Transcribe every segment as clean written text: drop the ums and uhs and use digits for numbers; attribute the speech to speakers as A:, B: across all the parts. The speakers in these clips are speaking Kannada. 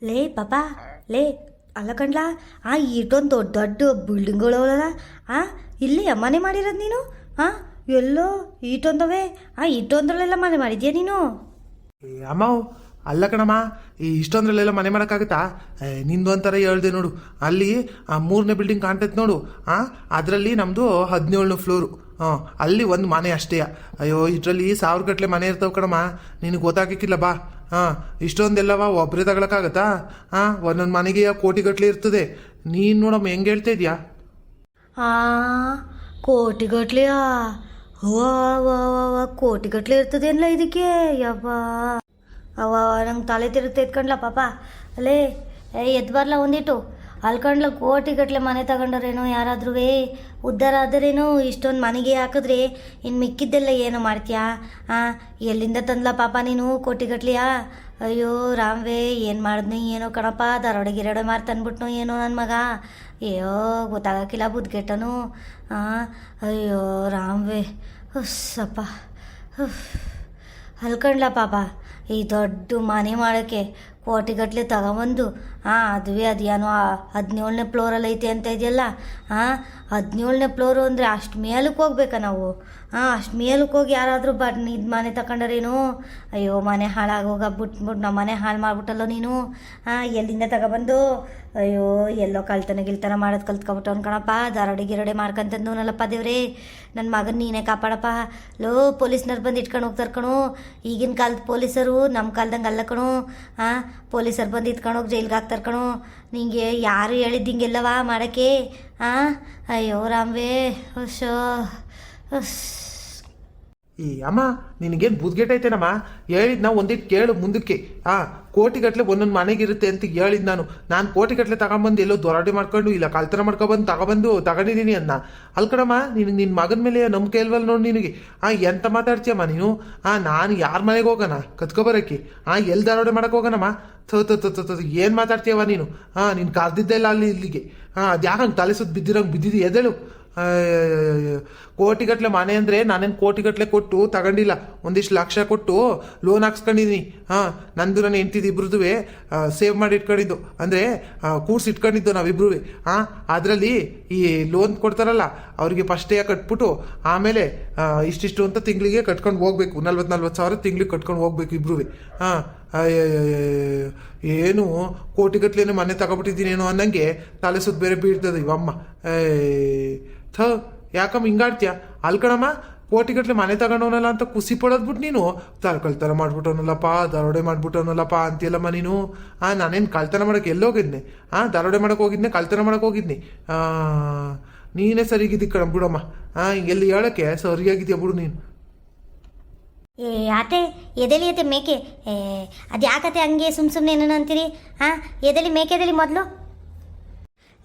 A: ಲೇ ಪಾಪಾ ಲೇ ಅಲ್ಲ ಕಣ್ಲಾ ಇಷ್ಟೊಂದು ದೊಡ್ಡ ದೊಡ್ಡ ಬಿಲ್ಡಿಂಗ್ಗಳವಲ್ಲ ಇಲ್ಲಿ ಮನೆ ಮಾಡಿರೋದು ನೀನು ಎಲ್ಲೋ ಈಟೊಂದವೆ ಈಟೊಂದ್ರಲ್ಲೆಲ್ಲ ಮನೆ ಮಾಡಿದ್ಯಾ ನೀನು?
B: ಅಮ್ಮ ಅಲ್ಲ ಕಣಮ್ಮ, ಈ ಇಷ್ಟೊಂದ್ರಲ್ಲೆಲ್ಲ ಮನೆ ಮಾಡೋಕ್ಕಾಗುತ್ತಾ? ನಿಂದು ಒಂಥರ ಹೇಳ್ದೆ ನೋಡು, ಅಲ್ಲಿ ಆ 3ನೇ ಬಿಲ್ಡಿಂಗ್ ಕಾಣ್ತೈತೆ ನೋಡು, ಅದರಲ್ಲಿ ನಮ್ಮದು 17ನೇ ಫ್ಲೋರು. ಅಲ್ಲಿ ಒಂದು ಮನೆ ಅಷ್ಟೇ. ಅಯ್ಯೋ ಇದರಲ್ಲಿ 1000 ಗಟ್ಟಲೆ ಮನೆ ಇರ್ತಾವೆ ಕಣಮ್ಮ, ನಿನಗೆ ಗೊತ್ತಾಗಕ್ಕಿಲ್ಲ ಬಾ. ಇಷ್ಟೊಂದೆಲ್ಲವ ಒಬ್ಬರೇ ತಗೊಳಕ್ಕಾಗತ್ತಾ? ಒಂದೊಂದು ಮನೆಗೆ ಕೋಟಿ ಗಟ್ಟಲೆ ಇರ್ತದೆ. ನೀನು ನೋಡಮ್ಮ ಹೆಂಗೆ ಹೇಳ್ತಾ ಇದೆಯಾ?
A: ಕೋಟಿ ಗಟ್ಲೆಯಾ? ಕೋಟಿ ಗಟ್ಲೆ ಇರ್ತದೇನಲ್ಲ ಇದಕ್ಕೆ? ಯವ್ವ ನಂಗೆ ತಲೆ ತಿರುಗ್ತಾ ಇತ್ಕಂಡ್ಲ ಪಾಪ. ಅಲ್ಲೇ ಎದ್ದು ಬರಲ್ಲ ಒಂದಿಟ್ಟು ಅಲ್ಕಂಡ್ಲ ಕೋಟಿ ಗಟ್ಲೆ ಮನೆ ತಗೊಂಡರೇನೋ ಯಾರಾದ್ರೂ ಉದ್ಧಾರ ಆದರೇನೋ. ಇಷ್ಟೊಂದು ಮನೆಗೆ ಹಾಕಿದ್ರೆ ಇನ್ನು ಮಿಕ್ಕಿದ್ದೆಲ್ಲ ಏನು ಮಾಡ್ತೀಯಾ? ಎಲ್ಲಿಂದ ತಂದ್ಲ ಪಾಪ ನೀನು ಕೋಟಿ ಗಟ್ಲೆಯಾ? ಅಯ್ಯೋ ರಾಮ್ವೇ, ಏನು ಮಾಡಿದ್ನು ಏನೋ ಕಣಪ್ಪ, ದರೋಡೆ ಗಿರೋಡೆ ಮಾರಿ ತಂದ್ಬಿಟ್ನು ಏನೋ ನನ್ನ ಮಗ. ಅಯ್ಯೋ ಗೊತ್ತಾಗಕ್ಕಿಲ್ಲ ಬುದ್ಗೆಟ್ಟನು. ಅಯ್ಯೋ ರಾಮ್ವೇ, ಹುಸ್ಸಪ್ಪ ಅಲ್ಕಂಡ್ಲ ಪಾಪ. ಈ ದೊಡ್ಡ ಮನೆ ಮಾಡೋಕ್ಕೆ ಕೋಟಿಗಟ್ಟಲೆ ತಗೊಂಬಂದು ಅದುವೇ ಅದೇನೋ 17ನೇ ಫ್ಲೋರಲ್ಲಿ ಐತೆ ಅಂತ ಇದೆಯಲ್ಲ. 17ನೇ ಫ್ಲೋರು ಅಂದರೆ ಅಷ್ಟು ಮೇಲಕ್ಕೆ ಹೋಗ್ಬೇಕಾ ನಾವು? ಅಷ್ಟು ಮೇಲಕ್ಕೆ ಹೋಗಿ ಯಾರಾದರೂ ಇದು ಮನೆ ತಗೊಂಡರೇನು? ಅಯ್ಯೋ ಮನೆ ಹಾಳಾಗೋಗ ಬಿಟ್ಬಿಟ್ಟು ನಮ್ಮ ಮನೆ ಹಾಳು ಮಾಡ್ಬಿಟ್ಟಲ್ಲೋ ನೀನು. ಎಲ್ಲಿಂದ ತಗೊಬಂದು? ಅಯ್ಯೋ ಎಲ್ಲೋ ಗಿಲ್ತನ ಮಾಡೋದು ಕಲ್ತ್ಕೊಬಿಟ್ಟವ್ನು ಕಣಪ್ಪ. ದರೋಡೆ ಗಿರೋಡೆ ಮಾಡ್ಕೊಂತಂದವನಲ್ಲಪ್ಪ ದೇವ್ರೇ. ನನ್ನ ಮಗನ ನೀನೇ ಕಾಪಾಡಪ್ಪ. ಲೋ ಪೊಲೀಸ್ನವ್ರು ಬಂದು ಇಟ್ಕೊಂಡು ಹೋಗ್ತಾರೆ ಕಣು. ಈಗಿನ ಕಾಲದ ಪೊಲೀಸರು ನಮ್ಮ ಕಾಲ್ದಂಗೆ ಅಲ್ಲ ಕಣು. ಪೊಲೀಸರು ಬಂದು ಇಟ್ಕೊಂಡು ಹೋಗಿ ಜೈಲ್ಗೆ ಹಾಕ್ತಾರೆ ಕಣು. ನಿಂಗೆ ಯಾರು ಹೇಳಿದ್ದಿಂಗೆಲ್ಲವಾ ಮಾಡೋಕ್ಕೆ? ಅಯ್ಯೋ ರಾಮ್ವೇ, ಹುಷೋ
B: ಈ ಅಮ್ಮ ನಿನಗೇನು ಬುದ್ಗೆಟ್ಟೈತೇನಮ್ಮ? ಹೇಳಿದ್ ನಾವು ಒಂದಿಟ್ಟು ಕೇಳು ಮುಂದಕ್ಕೆ. ಕೋಟಿಗಟ್ಟಲೆ ಒಂದೊಂದು ಮನೆಗಿರುತ್ತೆ ಅಂತ ಹೇಳಿದ್ ನಾನು ಕೋಟಿಗಟ್ಟಲೆ ತಗೊಂಬಂದು ಎಲ್ಲೋ ದೊರಾಟೆ ಮಾಡ್ಕೊಂಡು ಇಲ್ಲ ಕಳ್ತನ ಮಾಡ್ಕೊಬಂದು ತಗೊಂಡಿದ್ದೀನಿ ಅನ್ನ ಅಲ್ಕಣಮ್ಮ. ನಿನ್ನ ಮಗನ ಮೇಲೆ ನಂಬಿಕೆ ಇಲ್ವಲ್ಲ ನೋಡಿ ನಿನಗೆ. ಎಂತ ಮಾತಾಡ್ತೀಯಮ್ಮ ನೀನು? ನಾನು ಯಾರ ಮನೆಗೆ ಹೋಗೋಣ ಕತ್ಕೊಬರಕ್ಕೆ? ಎಲ್ಲಿ ದರೋಡೆ ಮಾಡಕ್ಕೆ ಹೋಗೋಣಮ್ಮ? ಏನು ಮಾತಾಡ್ತೀಯವ ನೀನು? ನೀನು ಕರ್ದಿದ್ದೆ ಇಲ್ಲ ಅಲ್ಲಿ ಇಲ್ಲಿಗೆ. ಅದು ಯಾಕಂಗೆ ತಲೆ ಸುತ್ತ ಬಿದ್ದಿದ್ದೀ ಎದೇಳು. ಕೋಟಿಗಟ್ಟಲೆ ಮನೆ ಅಂದರೆ ನಾನೇನು ಕೋಟಿಗಟ್ಟಲೆ ಕೊಟ್ಟು ತಗೊಂಡಿಲ್ಲ, ಒಂದಿಷ್ಟು ಲಕ್ಷ ಕೊಟ್ಟು ಲೋನ್ ಹಾಕ್ಸ್ಕೊಂಡಿದ್ದೀನಿ. ನಂದು ನನ್ನ ಹೆಂಡ್ತಿದ್ದು ಇಬ್ರದ್ದು ಸೇವ್ ಮಾಡಿ ಇಟ್ಕೊಂಡಿದ್ದು, ಅಂದರೆ ಕೂಡ್ಸಿ ಇಟ್ಕೊಂಡಿದ್ದು ನಾವಿಬ್ರು. ಅದರಲ್ಲಿ ಈ ಲೋನ್ ಕೊಡ್ತಾರಲ್ಲ ಅವರಿಗೆ ಫಸ್ಟೇ ಕಟ್ಬಿಟ್ಟು ಆಮೇಲೆ ಇಷ್ಟಿಷ್ಟು ಅಂತ ತಿಂಗಳಿಗೆ ಕಟ್ಕೊಂಡು ಹೋಗ್ಬೇಕು. 40 ಸಾವಿರ ತಿಂಗಳಿಗೆ ಕಟ್ಕೊಂಡು ಹೋಗ್ಬೇಕು ಇಬ್ರು. ಏನು ಕೋಟಿಗಟ್ಲೆನೇ ಮನೆ ತಗೊಬಿಟ್ಟಿದ್ದೀನೇನೋ ಅನ್ನಂಗೆ ತಲೆ ಸುತ್ತ ಬೇರೆ ಬೀಳ್ತದೆ ಇವಮ್ಮ. ಯಾಕಮ್ಮ ಹಿಂಗಾಡ್ತೀಯ? ಅಲ್ಕಣಮ್ಮ, ಕೋಟಿಗಟ್ಲೆ ಮನೆ ತಗೊಂಡವನಲ್ಲ ಅಂತ ಖುಷಿ ಪಡೋದ್ಬಿಟ್ಟು ನೀನು ಕಳ್ತನ ಮಾಡ್ಬಿಟ್ಟವನಲ್ಲಪ್ಪ, ದರೋಡೆ ಮಾಡ್ಬಿಟ್ಟವನಲ್ಲಪ್ಪ ಅಂತೀಯಲ್ಲಮ್ಮ ನೀನು. ನಾನೇನು ಕಳ್ತನ ಮಾಡೋಕ್ಕೆ ಎಲ್ಲೋಗಿದ್ನೆ? ದರೋಡೆ ಮಾಡೋಕೆ ಹೋಗಿದ್ನೆ, ಕಳ್ತನ ಮಾಡೋಕೆ ಹೋಗಿದ್ನಿ? ನೀನೇ ಸರಿಗಿದ್ದಿ ಕಣ ಬಿಡಮ್ಮ. ಹಿಂಗೆಲ್ಲಿ ಹೇಳೋಕ್ಕೆ ಸರಿಯಾಗಿದ್ಯಾ ಬಿಡು ನೀನು.
A: ಆತೆ ಎದೆಲಿ ಐತೆ ಮೇಕೆ. ಅದು ಯಾಕತೆ ಹಂಗೆ ಸುಮ್ಮನೆ ಏನೇನು ಅಂತೀರಿ? ಎದೆಲಿ ಮೇಕೆ ಎದೆಲಿ ಮೊದಲು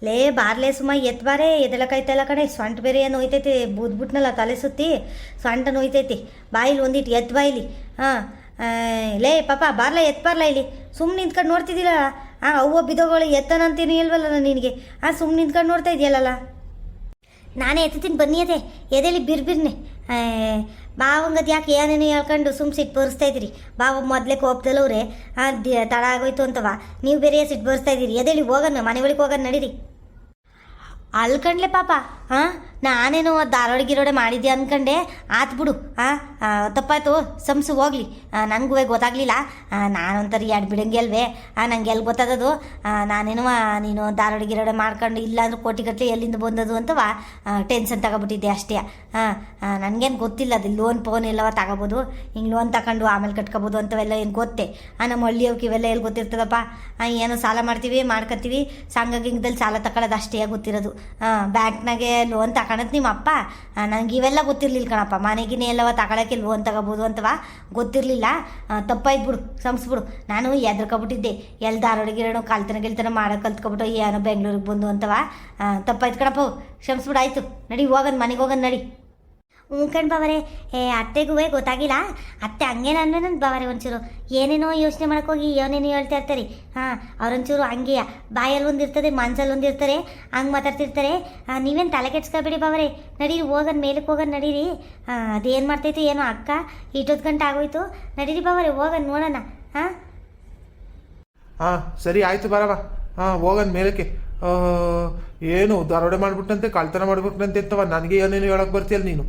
A: ಲೇ ಬಾರ್ಲೆ ಸುಮ್ಮ ಎತ್ಬಾರೆ. ಎದೆಲಕ್ಕಾಯ್ತಲ್ಲ ಕಡೆ, ಸೊಂಟ ಬೇರೆ ಏನು ನೋಯ್ತೈತಿ, ಬೂದ್ಬಿಟ್ನಲ್ಲ ತಲೆ ಸುತ್ತಿ ಸೊಂಟ ನೋಯ್ತೈತಿ. ಬಾಯಿಲಿ ಒಂದಿಟ್ಟು ಎತ್ ಬಾಯಿಲಿ. ಲೇ ಪಾಪ ಬಾರ್ಲ ಎತ್ಬಾರ್ಲ ಇಲ್ಲಿ. ಸುಮ್ಮನೆ ನಿಂತ್ಕೊಂಡು ನೋಡ್ತಿದ್ದಿಲ್ಲ. ಅವ್ವ ಬಿದೋಗಳು ಎತ್ತನಂತೀನಿ ಇಲ್ವಲ್ಲ ನಿನಗೆ. ಸುಮ್ಮನೆ ನಿಂತ್ಕೊಂಡು ನೋಡ್ತಾ ಇದೆಯಲ್ಲ. ನಾನೇ ಎತ್ತೀನಿ ಬನ್ನಿಯದೆ ಎದೆಲಿ ಬಿರ್ಬಿರ್ನೆ. ಬಾವಂಗದು ಯಾಕೆ ಏನೇನು ಹೇಳ್ಕೊಂಡು ಸಿಟ್ಟು ಬರ್ಸ್ತಾ ಇದ್ದೀರಿ? ಬಾವ ಮೊದಲೇ ಕೋಪದಲ್ಲವ್ರೆ ತಡ ಆಗೋಯ್ತು ಅಂತವ. ನೀವು ಬೇರೆ ಸಿಟ್ಟು ಬರ್ಸ್ತಾ ಇದ್ದೀರಿ. ಎದೆಲಿ ಹೋಗೋಣ, ಮನೆ ಒಳಗೆ ಹೋಗೋಣ ನಡೀರಿ. ಅಲ್ಕಂಡ್ಲೆ ಪಾಪ. ನಾನೇನು ದಾರೋಡೆ ಗಿರೋಡೆ ಮಾಡಿದ್ದೆ ಅಂದ್ಕೊಂಡೆ. ಆತು ಬಿಡು. ತಪ್ಪಾಯ್ತು, ಸಂಸು ಹೋಗ್ಲಿ. ನನಗೂ ಗೊತ್ತಾಗಲಿಲ್ಲ. ನಾನೊಂಥರ ಎರಡು ಬಿಡಂಗೆ ಅಲ್ವೇ. ನಂಗೆ ಎಲ್ಲಿ ಗೊತ್ತಾಗೋದು? ನಾನೇನು ನೀನು ದಾರೋಡೆ ಗಿರೋಡೆ ಮಾಡ್ಕೊಂಡು ಇಲ್ಲಾಂದ್ರೆ ಕೋಟಿಗಟ್ಟಲೆ ಎಲ್ಲಿಂದ ಬಂದದು ಅಂತವ ಟೆನ್ಷನ್ ತಗೊಬಿಟ್ಟಿದ್ದೆ ಅಷ್ಟೇ. ನನಗೇನು ಗೊತ್ತಿಲ್ಲ ಅದು ಲೋನ್ ಎಲ್ಲವ ತಗೋಬೋದು, ಹಿಂಗೆ ಲೋನ್ ತಗೊಂಡು ಆಮೇಲೆ ಕಟ್ಕೋಬೋದು ಅಂತವೆಲ್ಲ ಏನು ಗೊತ್ತೇ? ನಮ್ಮ ಹಳ್ಳಿಯವಕ್ಕೆ ಇವೆಲ್ಲ ಎಲ್ಲಿ ಗೊತ್ತಿರ್ತದಪ್ಪ? ಏನೋ ಸಾಲ ಮಾಡ್ತೀವಿ ಮಾಡ್ಕೊತೀವಿ, ಸಂಘ ಗಿಂಗದಲ್ಲಿ ಸಾಲ ತಗೊಳ್ಳೋದು ಅಷ್ಟೇ ಗೊತ್ತಿರೋದು. ಬ್ಯಾಂಕ್ನಾಗೆ ಲೋನ್ ತಗೊಳತ್ ನಿಮ್ಮ ಅಪ್ಪ. ನನಗೆ ಇವೆಲ್ಲ ಗೊತ್ತಿರಲಿಲ್ಲ ಕಣಪ್ಪ. ಮನೆಗಿನೇ ಎಲ್ಲವ ತಗೊಳಕ್ಕೆ ಲೋನ್ ತಗೋಬೋದು ಅಂತವ ಗೊತ್ತಿರಲಿಲ್ಲ. ತಪ್ಪಾಯ್ತು ಬಿಡು, ಸಂಸ್ಬಿಡು. ನಾನು ಎದ್ರಕೊಬಿಟ್ಟಿದ್ದೆ. ಎಲ್ಲಿ ದಾರೋಡೆ ಗಿರೋಣ ಗಿಲ್ತನ ಮಾಡೋಕೆ ಕಲ್ತ್ಕೊಬಿಟ್ಟು ಏನೋ ಬೆಂಗಳೂರಿಗೆ ಬಂದು ಅಂತವ. ತಪ್ಪಾಯ್ತು ಕಣಪ್ಪ, ಕ್ಷಮಿಸ್ಬಿಡು. ಆಯಿತು ನಡಿ, ಹೋಗೋಣ ಮನೆಗೆ ಹೋಗೋಣ ನಡಿ. ಕಣ್ ಬಾವರೆ. ಅತ್ತೆಗೂ ಗೊತ್ತಾಗಿಲ್ಲ. ಅತ್ತೆ ಹಂಗೇನು ಅಂದ್ರೆ ನನ್ನ ಬಾವರೆ ಒಂಚೂರು ಏನೇನೋ ಯೋಚನೆ ಮಾಡೋಕ್ಕೋಗಿ ಏನೇನೋ ಹೇಳ್ತಾ ಇರ್ತಾರೆ. ಅವ್ರೊಂಚೂರು ಹಂಗೆಯ ಬಾಯಲ್ಲಿ ಒಂದಿರ್ತದೆ, ಮನ್ಸಲ್ಲಿ ಒಂದಿರ್ತಾರೆ, ಹಂಗೆ ಮಾತಾಡ್ತಿರ್ತಾರೆ. ನೀವೇನು ತಲೆ ಕೆಡ್ಸ್ಕೊಬೇಡಿ ಬಾವರೆ. ನಡೀರಿ ಹೋಗೋಣ, ಮೇಲಕ್ಕೆ ಹೋಗೋಣ ನಡೀರಿ. ಅದೇನು ಮಾಡ್ತೈತಿ ಏನೋ ಅಕ್ಕ, ಇಷ್ಟೊತ್ತು ಗಂಟೆ ಆಗೋಯ್ತು. ನಡೀರಿ ಬಾವರೆ, ಹೋಗೋಣ ನೋಡೋಣ.
B: ಹಾಂ ಸರಿ ಆಯಿತು ಬರವ. ಹಾಂ ಹೋಗನ್ ಮೇಲಕ್ಕೆ. ಏನು ದರೋಡೆ ಮಾಡ್ಬಿಟ್ಟಂತೆ, ಕಳ್ತನ ಮಾಡ್ಬಿಟ್ಟಂತೆ ಅಂತವ, ನನಗೆ ಏನೇನು ಹೇಳಕ್ ಬರ್ತೀಯಲ್ಲ ನೀನು.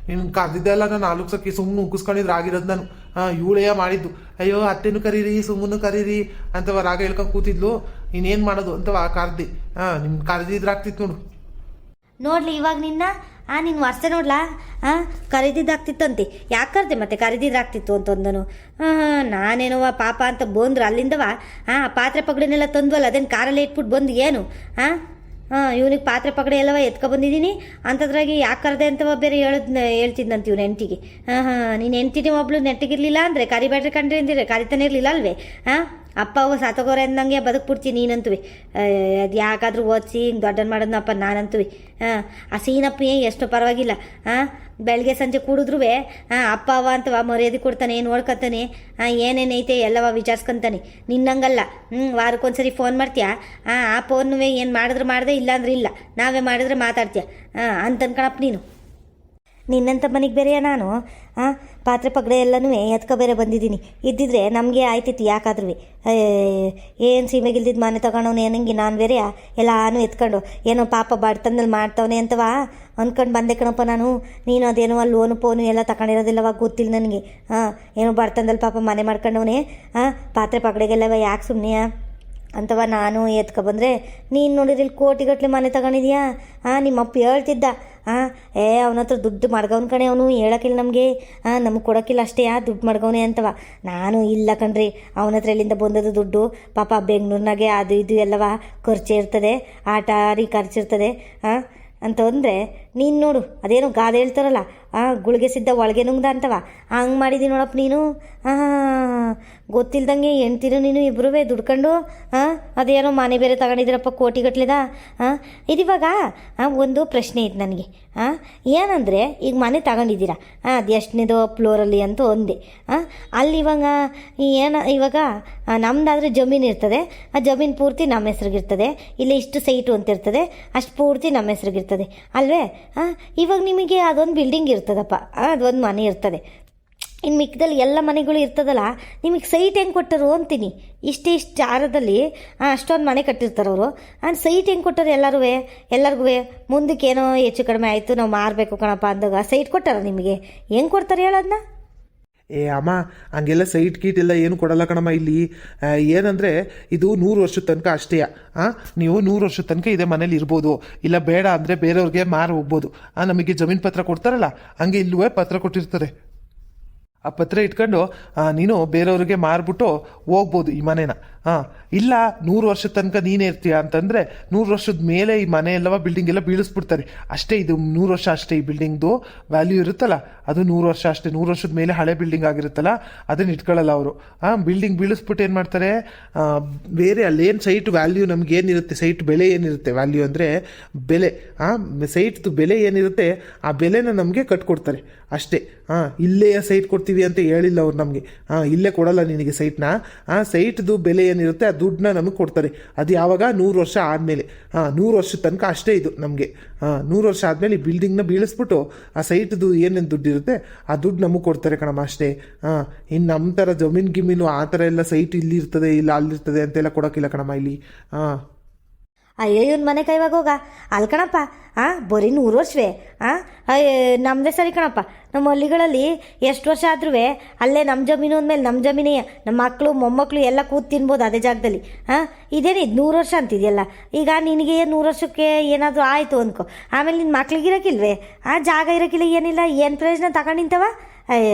B: ನಿನ್ನ ಕರೆದಿದ್ದೆಲ್ಲ ನಾನು ಆಲೋಕ್ಸಕ್ಕೆ ಸುಮ್ಮನೆ ಉಗ್ಗಿಸ್ಕೊಂಡಿದ್ರೆ ಆಗಿರೋದು ನಾನು. ಇವಳೆಯ ಮಾಡಿದ್ದು. ಅಯ್ಯೋ ಅತ್ತೆನೂ ಕರೀರಿ ಸುಮ್ಮನು ಕರೀರಿ ಅಂತವ ರಾಗ ಹೇಳ್ಕೊಂಡು ಕೂತಿದ್ಲು. ಇನ್ನೇನು ಮಾಡೋದು ಅಂತವ ಕರ್ದಿ. ನಿಮ್ಗೆ ಕರೆದಿದ್ರೆ ಆಗ್ತಿತ್ತು ನೋಡು.
A: ನೋಡ್ಲಿ ಇವಾಗ ನಿನ್ನ ನಿನ್ನ ವರ್ಷ ನೋಡ್ಲಾ ಕರೀದಿದ್ದಾಗ್ತಿತ್ತಂತೆ. ಯಾಕೆ ಕರೆದೆ ಮತ್ತೆ ಕರೀದಿದ್ದಾಗ್ತಿತ್ತು ಅಂತಂದನು. ನಾನೇನವ ಪಾಪ ಅಂತ ಬಂದ್ರು ಅಲ್ಲಿಂದವ ಪಾತ್ರೆ ಪಗಡೆನೆಲ್ಲ ತಂದ್ವಲ್ಲ ಅದೇನು ಕಾರಲ್ಲಿ ಇಟ್ಬಿಟ್ಟು ಬಂದು ಏನು ಇವನಿಗೆ ಪಾತ್ರೆ ಪಗಡೆ ಎಲ್ಲವ ಎತ್ಕೊಬಂದಿದ್ದೀನಿ ಅಂಥದ್ರಾಗಿ ಯಾಕೆ ಕರೆದೆ ಅಂತವ ಬೇರೆ ಹೇಳ್ತಿದ್ದಂತ ಇವ್ನ ಹೆಂಡ್ತಿಗೆ. ನೀನು ಹೆಂಡ್ತಿನಿ ಒಬ್ಳು ನೆಟ್ಟಿಗಿರ್ಲಿಲ್ಲ ಅಂದರೆ ಕರಿಬೇಡ್ರಿ ಕಂಡ್ರಿ ಅಂದಿದ್ರೆ ಕರಿತಾನೆ ಇರಲಿಲ್ಲ ಅಲ್ವೇ. ಅಪ್ಪ ಅವ ಸಾತಗೋರೆ ಅಂದಂಗೆ ಬದುಕ್ಬಿಡ್ತೀನಿ ನೀನಂತುವೆ. ಅದು ಯಾಕಾದ್ರೂ ಓದಿಸಿ ಹಿಂಗೆ ದೊಡ್ಡನ್ ಮಾಡೋದನಪ್ಪ ನಾನಂತುವೆ. ಆ ಸೀನಪ್ಪಿ ಎಷ್ಟು ಪರವಾಗಿಲ್ಲ. ಬೆಳಗ್ಗೆ ಸಂಜೆ ಕೂಡಿದ್ರು ಅಪ್ಪ ಅವ ಅಂತವ ಮರ್ಯಾದೆ ಕೊಡ್ತಾನೆ, ನೋಡ್ಕೊತಾನೆ, ಏನೇನೈತೆ ಎಲ್ಲವ ವಿಚಾರಿಸ್ಕೊಂತಾನೆ. ನಿನ್ನಂಗಲ್ಲ. ವಾರಕ್ಕೊಂದ್ಸರಿ ಫೋನ್ ಮಾಡ್ತೀಯಾ, ಆ ಫೋನ್ ಏನು ಮಾಡಿದ್ರೆ ಮಾಡಿದೆ ಇಲ್ಲ ಅಂದ್ರೆ ಇಲ್ಲ, ನಾವೇ ಮಾಡಿದ್ರೆ ಮಾತಾಡ್ತೀಯ ಅಂತನ್ಕಣಪ್ಪ ನೀನು. ನಿನ್ನಂಥ ಮನೆಗೆ ಬೇರೆಯ ನಾನು ಪಾತ್ರೆ ಪಗಡೆ ಎಲ್ಲನೂ ಎತ್ಕೊ ಬೇರೆ ಬಂದಿದ್ದೀನಿ. ಇದ್ದಿದ್ರೆ ನಮಗೆ ಆಯ್ತಿತ್ತು ಯಾಕಾದ್ರೂ. ಏನು ಸೀಮೆಗಿಲ್ದಿದ್ದು ಮನೆ ತಗೊಂಡವನು ಏನಂಗೆ ನಾನು ಬೇರೆ ಎಲ್ಲಾನು ಎತ್ಕೊಂಡು ಏನೋ ಪಾಪ ಬಡ್ತಂದಲ್ಲಿ ಮಾಡ್ತವನೆ ಅಂತವಾ ಅಂದ್ಕೊಂಡು ಬಂದೆ ಕಣಪ್ಪ ನಾನು. ನೀನು ಅದೇನೋ ಅಲ್ಲಿ ಲೋನು ಪೋನು ಎಲ್ಲ ತಗೊಂಡಿರೋದಿಲ್ಲವಾಗ ಗೊತ್ತಿಲ್ಲ ನನಗೆ. ಏನೋ ಬಡ್ತಂದಲ್ಲಿ ಪಾಪ ಮನೆ ಮಾಡ್ಕೊಂಡವನೇ ಪಾತ್ರೆ ಪಗಡೆಗೆಲ್ಲವ ಯಾಕೆ ಸುಮ್ಮನೆ ಅಂತವ ನಾನು ಎತ್ಕೊಬಂದರೆ ನೀನು ನೋಡಿರಿ ಇಲ್ಲಿ ಕೋಟಿಗಟ್ಟಲೆ ಮನೆ ತಗೊಂಡಿದ್ಯಾ. ನಿಮ್ಮಪ್ಪ ಹೇಳ್ತಿದ್ದ ಅವನ ಹತ್ರ ದುಡ್ಡು ಮಾಡ್ಗವನ್ ಕಣೆ ಅವನು, ಹೇಳೋಕ್ಕಿಲ್ಲ ನಮಗೆ, ನಮಗೆ ಕೊಡೋಕ್ಕಿಲ್ಲ ಅಷ್ಟೇ ದುಡ್ಡು ಮಾಡ್ಗವನೆ ಅಂತವ. ನಾನು ಇಲ್ಲ ಕಣ್ರಿ, ಅವನ ಹತ್ರ ಎಲ್ಲಿಂದ ಬಂದದ್ದು ದುಡ್ಡು, ಪಾಪ ಬೆಂಗಳೂರಿನಾಗೆ ಅದು ಇದು ಎಲ್ಲವ ಖರ್ಚು ಇರ್ತದೆ, ಆಟ ಆಡಿ ಖರ್ಚಿರ್ತದೆ ಅಂತ ಅಂದರೆ ನೀನು ನೋಡು ಅದೇನು ಗಾದೆ ಹೇಳ್ತಾರಲ್ಲ ಗುಳಿಗೆ ಸಿದ್ಧ ಒಳಗೆ ನುಂಗ್ದ ಅಂತವ ಹಂಗೆ ಮಾಡಿದ್ದೀನಿ ನೋಡಪ್ಪ ನೀನು. ಗೊತ್ತಿಲ್ದಂಗೆ ಹೆಣ್ತಿರು ನೀನು ಇಬ್ಬರೂ ದುಡ್ಕೊಂಡು ಅದೇನೋ ಮನೆ ಬೇರೆ ತಗೊಂಡಿದ್ದೀರಪ್ಪ ಕೋಟಿಗಟ್ಲೆದ. ಇದಿವಾಗ ಒಂದು ಪ್ರಶ್ನೆ ಇತ್ತು ನನಗೆ. ಏನಂದರೆ ಈಗ ಮನೆ ತಗೊಂಡಿದ್ದೀರಾ ಅದು ಎಷ್ಟನೇದು ಫ್ಲೋರಲ್ಲಿ ಅಂತ ಒಂದೇ. ಅಲ್ಲಿ ಇವಾಗ ನಮ್ಮದಾದರೆ ಜಮೀನು ಇರ್ತದೆ, ಆ ಜಮೀನು ಪೂರ್ತಿ ನಮ್ಮ ಹೆಸ್ರಿಗಿರ್ತದೆ, ಇಲ್ಲಿ ಇಷ್ಟು ಸೈಟು ಅಂತ ಇರ್ತದೆ, ಅಷ್ಟು ಪೂರ್ತಿ ನಮ್ಮ ಹೆಸ್ರಿಗಿರ್ತದೆ ಅಲ್ವೇ. ಇವಾಗ ನಿಮಗೆ ಅದೊಂದು ಬಿಲ್ಡಿಂಗ್ ಇರ್ತದಪ್ಪ, ಅದೊಂದು ಮನೆ ಇರ್ತದೆ, ಇನ್ನು ಮಿಕ್ಕದಲ್ಲಿ ಎಲ್ಲ ಮನೆಗಳು ಇರ್ತದಲ್ಲ, ನಿಮಗೆ ಸೈಟ್ ಹೆಂಗೆ ಕೊಟ್ಟರು ಅಂತೀನಿ. ಇಷ್ಟು ಜಾರದಲ್ಲಿ ಅಷ್ಟೊಂದು ಮನೆ ಕಟ್ಟಿರ್ತಾರವರು, ಸೈಟ್ ಹೆಂಗೆ ಕೊಟ್ಟರು ಎಲ್ಲರಿಗೂ ಮುಂದಕ್ಕೆ ಏನೋ ಹೆಚ್ಚು ಕಡಿಮೆ ಆಯಿತು ನಾವು ಮಾರಬೇಕು ಕಣಪ್ಪ ಅಂದಾಗ ಸೈಟ್ ಕೊಟ್ಟಾರ ನಿಮಗೆ. ಹೆಂಗೆ ಕೊಡ್ತಾರೆ ಹೇಳೋದನ್ನ?
B: ಅಮ್ಮ ಹಂಗೆಲ್ಲ ಸೈಟ್ ಗೀಟ್ ಎಲ್ಲ ಏನು ಕೊಡಲ್ಲ ಕಣಮ್ಮ. ಇಲ್ಲಿ ಏನಂದರೆ ಇದು 100 ವರ್ಷದ ತನಕ ಅಷ್ಟೇ. ನೀವು 100 ವರ್ಷದ ತನಕ ಇದೇ ಮನೇಲಿ ಇರ್ಬೋದು, ಇಲ್ಲ ಬೇಡ ಅಂದರೆ ಬೇರೆಯವ್ರಿಗೆ ಮಾರು ಹೋಗ್ಬೋದು. ನಮಗೆ ಜಮೀನು ಪತ್ರ ಕೊಡ್ತಾರಲ್ಲ ಹಂಗೆ ಇಲ್ಲೂ ಪತ್ರ ಕೊಟ್ಟಿರ್ತಾರೆ. ಆ ಪತ್ರ ಇಟ್ಕೊಂಡು ನೀನು ಬೇರೆಯವ್ರಿಗೆ ಮಾರ್ಬಿಟ್ಟು ಹೋಗ್ಬೋದು ಈ ಮನೇನ. ಇಲ್ಲ 100 ವರ್ಷದ ತನಕ ನೀನೇ ಇರ್ತೀಯ ಅಂತಂದರೆ 100 ವರ್ಷದ ಮೇಲೆ ಈ ಮನೆ ಎಲ್ಲವ ಬಿಲ್ಡಿಂಗ್ ಎಲ್ಲ ಬೀಳಿಸ್ಬಿಡ್ತಾರೆ ಅಷ್ಟೇ. ಇದು 100 ವರ್ಷ ಅಷ್ಟೇ. ಈ ಬಿಲ್ಡಿಂಗ್ದು ವ್ಯಾಲ್ಯೂ ಇರುತ್ತಲ್ಲ ಅದು 100 ವರ್ಷ ಅಷ್ಟೇ. 100 ವರ್ಷದ ಮೇಲೆ ಹಳೆ ಬಿಲ್ಡಿಂಗ್ ಆಗಿರುತ್ತಲ್ಲ ಅದನ್ನು ಇಟ್ಕೊಳ್ಳಲ್ಲ ಅವರು. ಬಿಲ್ಡಿಂಗ್ ಬೀಳಿಸ್ಬಿಟ್ಟು ಏನು ಮಾಡ್ತಾರೆ, ಬೇರೆ ಅಲ್ಲೇನು ಸೈಟ್ ವ್ಯಾಲ್ಯೂ ನಮಗೇನಿರುತ್ತೆ, ಸೈಟ್ ಬೆಲೆ ಏನಿರುತ್ತೆ, ವ್ಯಾಲ್ಯೂ ಅಂದರೆ ಬೆಲೆ, ಸೈಟ್ದು ಬೆಲೆ ಏನಿರುತ್ತೆ ಆ ಬೆಲೆನ ನಮಗೆ ಕಟ್ಕೊಡ್ತಾರೆ ಅಷ್ಟೇ. ಇಲ್ಲೇ ಸೈಟ್ ಕೊಡ್ತೀವಿ ಅಂತ ಹೇಳಿಲ್ಲ ಅವ್ರು ನಮಗೆ. ಇಲ್ಲೇ ಕೊಡಲ್ಲ ನಿನಗೆ ಸೈಟ್ನ. ಸೈಟ್ದು ಬೆಲೆ ಏನಿರುತ್ತೆ ಆ ದುಡ್ಡನ್ನ ನಮಗೆ ಕೊಡ್ತಾರೆ. ಅದು ಯಾವಾಗ 100 ವರ್ಷ ಆದಮೇಲೆ. 100 ವರ್ಷದ ತನಕ ಅಷ್ಟೇ ಇದು ನಮಗೆ. 100 ವರ್ಷ ಆದಮೇಲೆ ಈ ಬಿಲ್ಡಿಂಗ್ನ ಬೀಳಿಸ್ಬಿಟ್ಟು ಆ ಸೈಟ್ದು ಏನೇನು ದುಡ್ಡು ಇರುತ್ತೆ ಆ ದುಡ್ಡು ನಮಗೆ ಕೊಡ್ತಾರೆ ಕಣಮ್ಮ ಅಷ್ಟೇ. ಇನ್ನು ನಮ್ಮ ಥರ ಜಮೀನು ಗಿಮೀನು ಆ ಥರ ಎಲ್ಲ ಸೈಟ್ ಇಲ್ಲಿರ್ತದೆ ಇಲ್ಲ ಅಲ್ಲಿರ್ತದೆ ಅಂತೆಲ್ಲ ಕೊಡೋಕ್ಕಿಲ್ಲ ಕಣಮ್ಮ ಇಲ್ಲಿ.
A: ಅಯ್ಯೋ ಇವ್ನ ಮನೆ ಕೈವಾಗ ಹೋಗ ಅಲ್ಲಿ ಕಣಪ್ಪ. ಬರೀ 100 ವರ್ಷವೇ ನಮ್ಮದೇ ಸರಿ ಕಣಪ್ಪ. ನಮ್ಮ ಹಳ್ಳಿಗಳಲ್ಲಿ ಎಷ್ಟು ವರ್ಷ ಆದ್ರೂ ಅಲ್ಲೇ ನಮ್ಮ ಜಮೀನು ಅಂದಮೇಲೆ ನಮ್ಮ ಜಮೀನೇ, ನಮ್ಮ ಮಕ್ಕಳು ಮೊಮ್ಮಕ್ಕಳು ಎಲ್ಲ ಕೂತು ತಿನ್ಬೋದು ಅದೇ ಜಾಗದಲ್ಲಿ. ಇದೇನಿದು 100 ವರ್ಷ ಅಂತಿದೆಯಲ್ಲ. ಈಗ ನಿನಗೆ 100 ವರ್ಷಕ್ಕೆ ಏನಾದರೂ ಆಯಿತು ಅಂದ್ಕೊ, ಆಮೇಲೆ ನಿನ್ನ ಮಕ್ಳಿಗೆ ಇರೋಕ್ಕಿಲ್ವೇ, ಜಾಗ ಇರೋಕ್ಕಿಲ್ಲ, ಏನಿಲ್ಲ, ಏನು ಪ್ರಯೋಜನ ತಗೊಂಡಿಂತವ.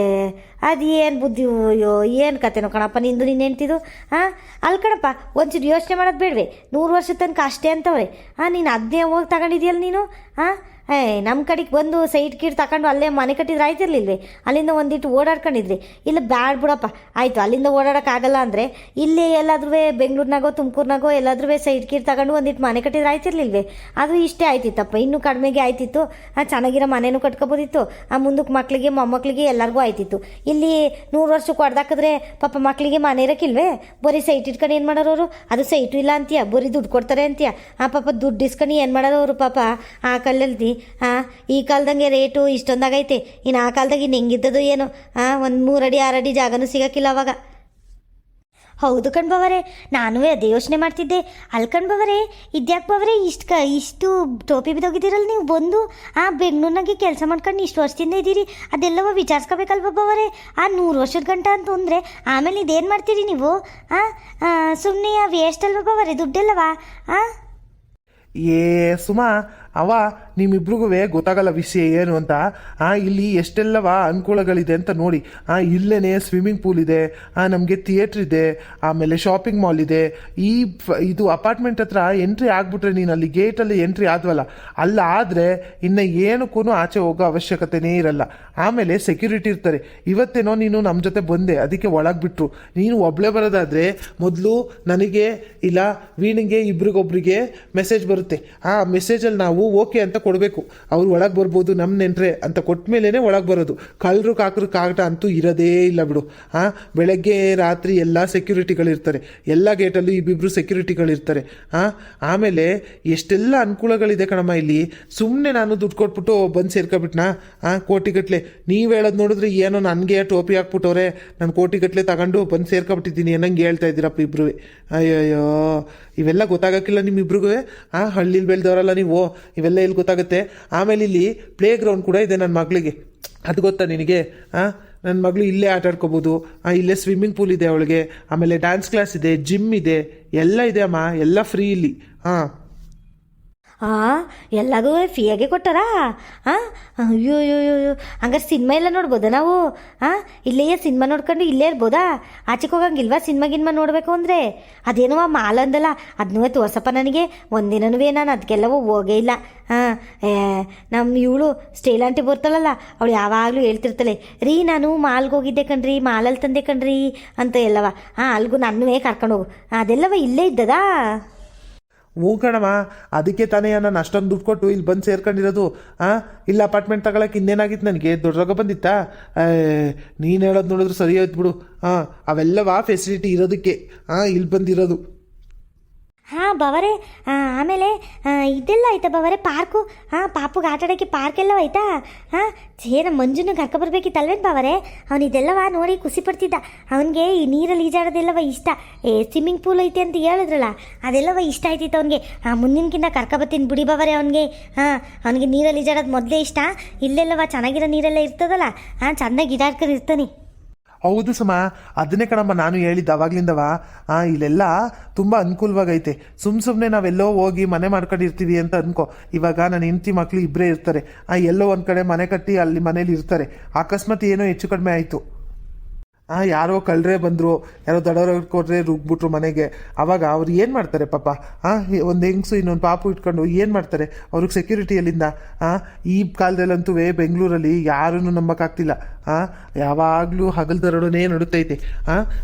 A: ಅದು ಏನು ಬುದ್ಧಿ, ಅಯ್ಯೋ ಏನು ಕತೆನೋ ಕಣಪ್ಪ ನಿಂದು ನೀನು ಹೆಂಡ್ತಿದು. ಅಲ್ಲಿ ಕಣಪ್ಪ ಒಂಚೂರು ಯೋಚನೆ ಮಾಡೋದು ಬೇಡವೆ. 100 ವರ್ಷದ ತನಕ ಅಷ್ಟೇ ಅಂತವ್ರೆ. ನೀನು ಅದನ್ನೇ ಹೋಗಿ ತಗೊಂಡಿದ್ಯಲ್ಲ ನೀನು. ನಮ್ಮ ಕಡೆಗೆ ಬಂದು ಸೈಟ್ ಕೀಟ್ ತಗೊಂಡು ಅಲ್ಲೇ ಮನೆ ಕಟ್ಟಿದ್ರೆ ಆಯ್ತಿರ್ಲಿಲ್ವೇ, ಅಲ್ಲಿಂದ ಒಂದಿಟ್ಟು ಓಡಾಡ್ಕೊಂಡಿದ್ರಿ. ಇಲ್ಲ ಬ್ಯಾಡ ಬಿಡಪ್ಪ ಆಯಿತು, ಅಲ್ಲಿಂದ ಓಡಾಡೋಕ್ಕಾಗಲ್ಲ ಅಂದರೆ ಇಲ್ಲೇ ಎಲ್ಲಾದ್ರೂ ಬೆಂಗಳೂರಿನಾಗೋ ತುಮಕೂರಿನಾಗೋ ಎಲ್ಲಾದ್ರೂ ಸೈಟ್ ಕೀಟ್ ತಗೊಂಡು ಒಂದಿಟ್ಟು ಮನೆ ಕಟ್ಟಿದ್ರೆ ಆಯ್ತಿರ್ಲಿಲ್ವೇ. ಅದು ಇಷ್ಟೇ ಆಯ್ತಿತ್ತಪ್ಪ, ಇನ್ನೂ ಕಡಿಮೆಗೆ ಆಯ್ತಿತ್ತು. ಚೆನ್ನಾಗಿರೋ ಮನೇನೂ ಕಟ್ಕೊಬೋದಿತ್ತು, ಮುಂದಕ್ಕೆ ಮಕ್ಕಳಿಗೆ ಮೊಮ್ಮಕ್ಕಳಿಗೆ ಎಲ್ಲರಿಗೂ ಆಯ್ತಿತ್ತು. ಇಲ್ಲಿ 100 ವರ್ಷಕ್ಕೆ ಹೊಡೆದಾಕಿದ್ರೆ ಪಾಪ ಮಕ್ಕಳಿಗೆ ಮನೆ ಇರೋಕ್ಕಿಲ್ವೇ, ಬರೀ ಸೈಟ್ ಇಟ್ಕೊಂಡು ಏನು ಮಾಡೋರವರು. ಅದು ಸೈಟು ಇಲ್ಲ ಅಂತೀಯ, ಬರೀ ದುಡ್ಡು ಕೊಡ್ತಾರೆ ಅಂತೀಯ. ಪಾಪ ದುಡ್ಡು ಇಸ್ಕೊಂಡು ಏನು ಮಾಡೋರವರು ಪಾಪ. ಆ ಕಾಲದಲ್ಲಿ ಈ ಕಾಲದಂಗೆ ರೇಟು ಇಷ್ಟೊಂದಾಗೈತೆ, ಇನ್ನು ಆ ಕಾಲದಾಗ ಇನ್ನು ಹೆಂಗಿದ್ದದು ಏನು. ಒಂದು 3 ಅಡಿ 6 ಅಡಿ ಜಾಗನೂ ಸಿಗೋಕ್ಕಿಲ್ಲ ಅವಾಗ. ಹೌದು ಕಣ್ಬವರೇ, ನಾನು ಅದೇ ಯೋಚನೆ ಮಾಡ್ತಿದ್ದೆ. ಅಲ್ಲಿ ಕಣ್ಬವರೇ, ಇದ್ಯಾಕೆ ಬವರೇ ಇಷ್ಟು ಟೋಪಿ ಬಿದ್ದೋಗಿದ್ದೀರಲ್ಲ ನೀವು ಬಂದು ಬೆಂಗಳೂರಿನಾಗೆ ಕೆಲಸ ಮಾಡ್ಕೊಂಡು ಇಷ್ಟು ವರ್ಷದಿಂದ ಇದ್ದೀರಿ, ಅದೆಲ್ಲವ ವಿಚಾರಿಸ್ಕೋಬೇಕಲ್ವ ಬವರೇ. 100 ವರ್ಷದ ಗಂಟ ಅಂತಂದರೆ ಆಮೇಲೆ ಇದೇನು ಮಾಡ್ತೀರಿ ನೀವು? ಸುಮ್ಮನೆ ವೇಸ್ಟ್ ಅಲ್ವ ಬವರೇ, ದುಡ್ಡೆಲ್ಲವಾ?
B: ಏ ಸುಮಾ, ಅವ ನಿಮ್ಮಿಬ್ರಿಗೂ ಗೊತ್ತಾಗಲ್ಲ ವಿಷಯ ಏನು ಅಂತ. ಇಲ್ಲಿ ಎಷ್ಟೆಲ್ಲವ ಅನುಕೂಲಗಳಿದೆ ಅಂತ ನೋಡಿ. ಇಲ್ಲೇ ಸ್ವಿಮ್ಮಿಂಗ್ ಪೂಲ್ ಇದೆ, ನಮಗೆ ಥಿಯೇಟ್ರ್ ಇದೆ, ಆಮೇಲೆ ಶಾಪಿಂಗ್ ಮಾಲ್ ಇದೆ. ಇದು ಅಪಾರ್ಟ್ಮೆಂಟ್ ಹತ್ರ ಎಂಟ್ರಿ ಆಗ್ಬಿಟ್ರೆ, ನೀನು ಅಲ್ಲಿ ಗೇಟಲ್ಲಿ ಎಂಟ್ರಿ ಆದ್ವಲ್ಲ, ಅಲ್ಲಾದರೆ ಇನ್ನು ಏನಕ್ಕೂ ಆಚೆ ಹೋಗೋ ಅವಶ್ಯಕತೆನೇ ಇರಲ್ಲ. ಆಮೇಲೆ ಸೆಕ್ಯೂರಿಟಿ ಇರ್ತಾರೆ. ಇವತ್ತೇನೋ ನೀನು ನಮ್ಮ ಜೊತೆ ಬಂದೆ, ಅದಕ್ಕೆ ಒಳಗೆ ಬಿಟ್ಟರು. ನೀನು ಒಬ್ಬಳೇ ಬರೋದಾದರೆ ಮೊದಲು ನನಗೆ ಇಲ್ಲ ವೀಣಿಗೆ ಇಬ್ರಿಗೊಬ್ರಿಗೆ ಮೆಸೇಜ್ ಬರುತ್ತೆ. ಆ ಮೆಸೇಜಲ್ಲಿ ನಾವು ಓಕೆ ಅಂತ ಕೊಡಬೇಕು. ಅವ್ರು ಒಳಗೆ ಬರ್ಬೋದು ನಮ್ಮ ನೆಂಟ್ರೆ ಅಂತ ಕೊಟ್ಟ ಮೇಲೇ ಒಳಗೆ ಬರೋದು. ಕಳ್ಳರು ಕಾಕರು ಕಾಟ ಅಂತೂ ಇರೋದೇ ಇಲ್ಲ ಬಿಡು. ಬೆಳಗ್ಗೆ ರಾತ್ರಿ ಎಲ್ಲ ಸೆಕ್ಯೂರಿಟಿಗಳಿರ್ತಾರೆ, ಎಲ್ಲ ಗೇಟಲ್ಲೂ ಇಬ್ಬಿಬ್ರು ಸೆಕ್ಯೂರಿಟಿಗಳಿರ್ತಾರೆ. ಆಮೇಲೆ ಎಷ್ಟೆಲ್ಲ ಅನುಕೂಲಗಳಿದೆ ಕಣಮ್ಮ ಇಲ್ಲಿ. ಸುಮ್ಮನೆ ನಾನು ದುಡ್ಡು ಕೊಟ್ಬಿಟ್ಟು ಬಂದು ಸೇರ್ಕೊಬಿಟ್ನಾ ಕೋಟಿಗಟ್ಟಲೆ. ನೀವು ಹೇಳೋದು ನೋಡಿದ್ರೆ ಏನೋ ನನಗೆ ಟೋಪಿ ಹಾಕ್ಬಿಟ್ಟವ್ರೆ, ನಾನು ಕೋಟಿಗಟ್ಟಲೆ ತಗೊಂಡು ಬಂದು ಸೇರ್ಕೊಬಿಟ್ಟಿದ್ದೀನಿ ಅನ್ನಂಗೆ ಹೇಳ್ತಾ ಇದ್ದೀರಪ್ಪ ಇಬ್ರು. ಅಯ್ಯಯ್ಯೋ, ಇವೆಲ್ಲ ಗೊತ್ತಾಗಕ್ಕಿಲ್ಲ ನಿಮ್ಮಿಬ್ರಿಗೂ. ಹಳ್ಳಿಲಿ ಬೆಳೆದವರಲ್ಲ ನೀವು, ಇವೆಲ್ಲ ಇಲ್ಲಿ ಗೊತ್ತಾಗುತ್ತೆ. ಆಮೇಲೆ ಇಲ್ಲಿ ಪ್ಲೇ ಗ್ರೌಂಡ್ ಕೂಡ ಇದೆ ನನ್ನ ಮಗಳಿಗೆ, ಅದು ಗೊತ್ತಾ ನಿನಗೆ? ನನ್ನ ಮಗಳು ಇಲ್ಲೇ ಆಟ ಆಡ್ಕೋಬೋದು. ಇಲ್ಲೇ ಸ್ವಿಮ್ಮಿಂಗ್ ಪೂಲ್ ಇದೆ ಅವಳಿಗೆ, ಆಮೇಲೆ ಡ್ಯಾನ್ಸ್ ಕ್ಲಾಸ್ ಇದೆ, ಜಿಮ್ ಇದೆ, ಎಲ್ಲ ಇದೆ ಅಮ್ಮ, ಎಲ್ಲ ಫ್ರೀ ಇಲ್ಲಿ.
A: ಎಲ್ಲದೂ ಫ್ರೀಯಾಗೆ ಕೊಟ್ಟಾರಾ? ಅಯ್ಯೋ ಅಯ್ಯೋ ಅಯ್ಯೋ, ಹಂಗಾರೆ ಸಿನಿಮಾ ಎಲ್ಲ ನೋಡ್ಬೋದಾ ನಾವು? ಇಲ್ಲೇ ಸಿನಿಮಾ ನೋಡ್ಕೊಂಡು ಇಲ್ಲೇ ಇರ್ಬೋದಾ? ಆಚೆಗೆ ಹೋಗಂಗಿಲ್ವಾ ಸಿನಿಮಾ ಗಿನ್ಮಾ ನೋಡಬೇಕು ಅಂದರೆ? ಅದೇನೋ ಮಾಲ್ ಅಂದಲ್ಲ, ಅದನ್ನೂ ತೋರ್ಸಪ್ಪ ನನಗೆ. ಒಂದಿನವೇ ನಾನು ಅದಕ್ಕೆಲ್ಲವೂ ಹೋಗೇ ಇಲ್ಲ. ನಮ್ಮ ಇವಳು ಸ್ಟೇಲ್ ಆಂಟಿ ಬರ್ತಾಳಲ್ಲ, ಅವಳು ಯಾವಾಗಲೂ ಹೇಳ್ತಿರ್ತಾಳೆ, ರೀ ನಾನು ಮಾಲ್ಗೆ ಹೋಗಿದ್ದೆ ಕಣ್ರಿ, ಮಾಲಲ್ಲಿ ತಂದೆ ಕಣ್ರಿ ಅಂತ ಎಲ್ಲವ. ಅಲ್ಗೂ ನನ್ನೂ ಕರ್ಕೊಂಡು ಹೋಗು. ಅದೆಲ್ಲವ ಇಲ್ಲೇ ಇದ್ದದಾ?
B: ಹ್ಞೂ ಕಣಮ್ಮ, ಅದಕ್ಕೆ ತಾನೇ ನಾನು ಅಷ್ಟೊಂದು ದುಡ್ಡು ಕೊಟ್ಟು ಇಲ್ಲಿ ಬಂದು ಸೇರ್ಕೊಂಡಿರೋದು. ಇಲ್ಲ ಅಪಾರ್ಟ್ಮೆಂಟ್ ತಗೊಳಕ್ಕೆ ಇನ್ನೇನಾಗಿತ್ತು ನನಗೆ? ದೊಡ್ಡ ರೋಗ ಬಂದಿತ್ತಾ? ನೀನು ಹೇಳೋದು ನೋಡಿದ್ರೆ ಸರಿ ಹೋಯ್ತು ಬಿಡು. ಅವೆಲ್ಲವಾ ಫೆಸಿಲಿಟಿ ಇರೋದಕ್ಕೆ ಇಲ್ಲಿ ಬಂದಿರೋದು.
A: ಬವರೇ, ಆಮೇಲೆ ಇದೆಲ್ಲ ಆಯ್ತಾ ಬವರೇ? ಪಾರ್ಕು ಪಾಪುಗೆ ಆಟ ಆಡೋಕ್ಕೆ ಪಾರ್ಕೆಲ್ಲ ಆಯ್ತಾ? ನಮ್ಮ ಮಂಜುನ ಕರ್ಕೊಬರ್ಬೇಕಿತ್ತಲ್ವೇನು ಬವರೇ? ಅವನು ಇದೆಲ್ಲವ ನೋಡಿ ಖುಷಿ ಪಡ್ತಿದ್ದ. ಅವನಿಗೆ ಈ ನೀರಲ್ಲಿ ಈಜಾಡೋದೆಲ್ಲವ ಇಷ್ಟ. ಸ್ವಿಮ್ಮಿಂಗ್ ಪೂಲ್ ಐತೆ ಅಂತ ಹೇಳಿದ್ರಲ್ಲ, ಅದೆಲ್ಲವ ಇಷ್ಟ ಆಯ್ತಿತ್ತು ಅವನಿಗೆ. ಮುಂದಿನಕ್ಕಿಂತ ಕರ್ಕೊಬತ್ತೀನಿ ಬಿಡಿ ಬವರೇ ಅವನಿಗೆ. ಅವನಿಗೆ ನೀರಲ್ಲಿ ಈಜಾಡೋದು ಮೊದಲೇ ಇಷ್ಟ. ಇಲ್ಲೆಲ್ಲವ ಚೆನ್ನಾಗಿರೋ ನೀರೆಲ್ಲ ಇರ್ತದಲ್ಲ, ಚೆನ್ನಾಗಿ ಈಜಾಡ್ಕೊಂಡು ಇರ್ತಾನೆ.
B: ಹೌದು ಸುಮ, ಅದನ್ನೇ ಕಣಮ್ಮ ನಾನು ಹೇಳಿದ್ದು ಅವಾಗ್ಲಿಂದವ. ಇಲ್ಲೆಲ್ಲ ತುಂಬ ಅನುಕೂಲವಾಗೈತೆ. ಸುಮ್ಮನೆ ನಾವೆಲ್ಲೋ ಹೋಗಿ ಮನೆ ಮಾಡ್ಕೊಂಡಿರ್ತೀವಿ ಅಂತ ಅನ್ಕೋ. ಇವಾಗ ನನ್ನ ಹೆಂಡತಿ ಮಕ್ಕಳು ಇಬ್ಬರೇ ಇರ್ತಾರೆ. ಎಲ್ಲೋ ಒಂದು ಕಡೆ ಮನೆ ಕಟ್ಟಿ ಅಲ್ಲಿ ಮನೇಲಿ ಇರ್ತಾರೆ. ಅಕಸ್ಮಾತ್ ಏನೋ ಹೆಚ್ಚು ಕಡಿಮೆ ಆಯಿತು, ಯಾರೋ ಕಳ್ಳರೆ ಬಂದರು, ಯಾರೋ ದಡವ್ರು ಕೊಟ್ಟರೆ ರುಗ್ಬಿಟ್ರು ಮನೆಗೆ. ಆವಾಗ ಅವ್ರು ಏನು ಮಾಡ್ತಾರೆ ಪಾಪ? ಒಂದು ಹೆಂಗಸು ಇನ್ನೊಂದು ಪಾಪು ಇಟ್ಕೊಂಡು ಏನು ಮಾಡ್ತಾರೆ? ಅವ್ರಿಗೆ ಸೆಕ್ಯೂರಿಟಿ ಎಲ್ಲಿಂದ? ಈ ಕಾಲದಲ್ಲಂತೂ ಬೆಂಗಳೂರಲ್ಲಿ ಯಾರನ್ನು ನಂಬಕ್ಕಾಗ್ತಿಲ್ಲ. ಯಾವಾಗಲೂ ಹಗಲು ದರೋಡನೆ ನಡುತ್ತೈತೆ.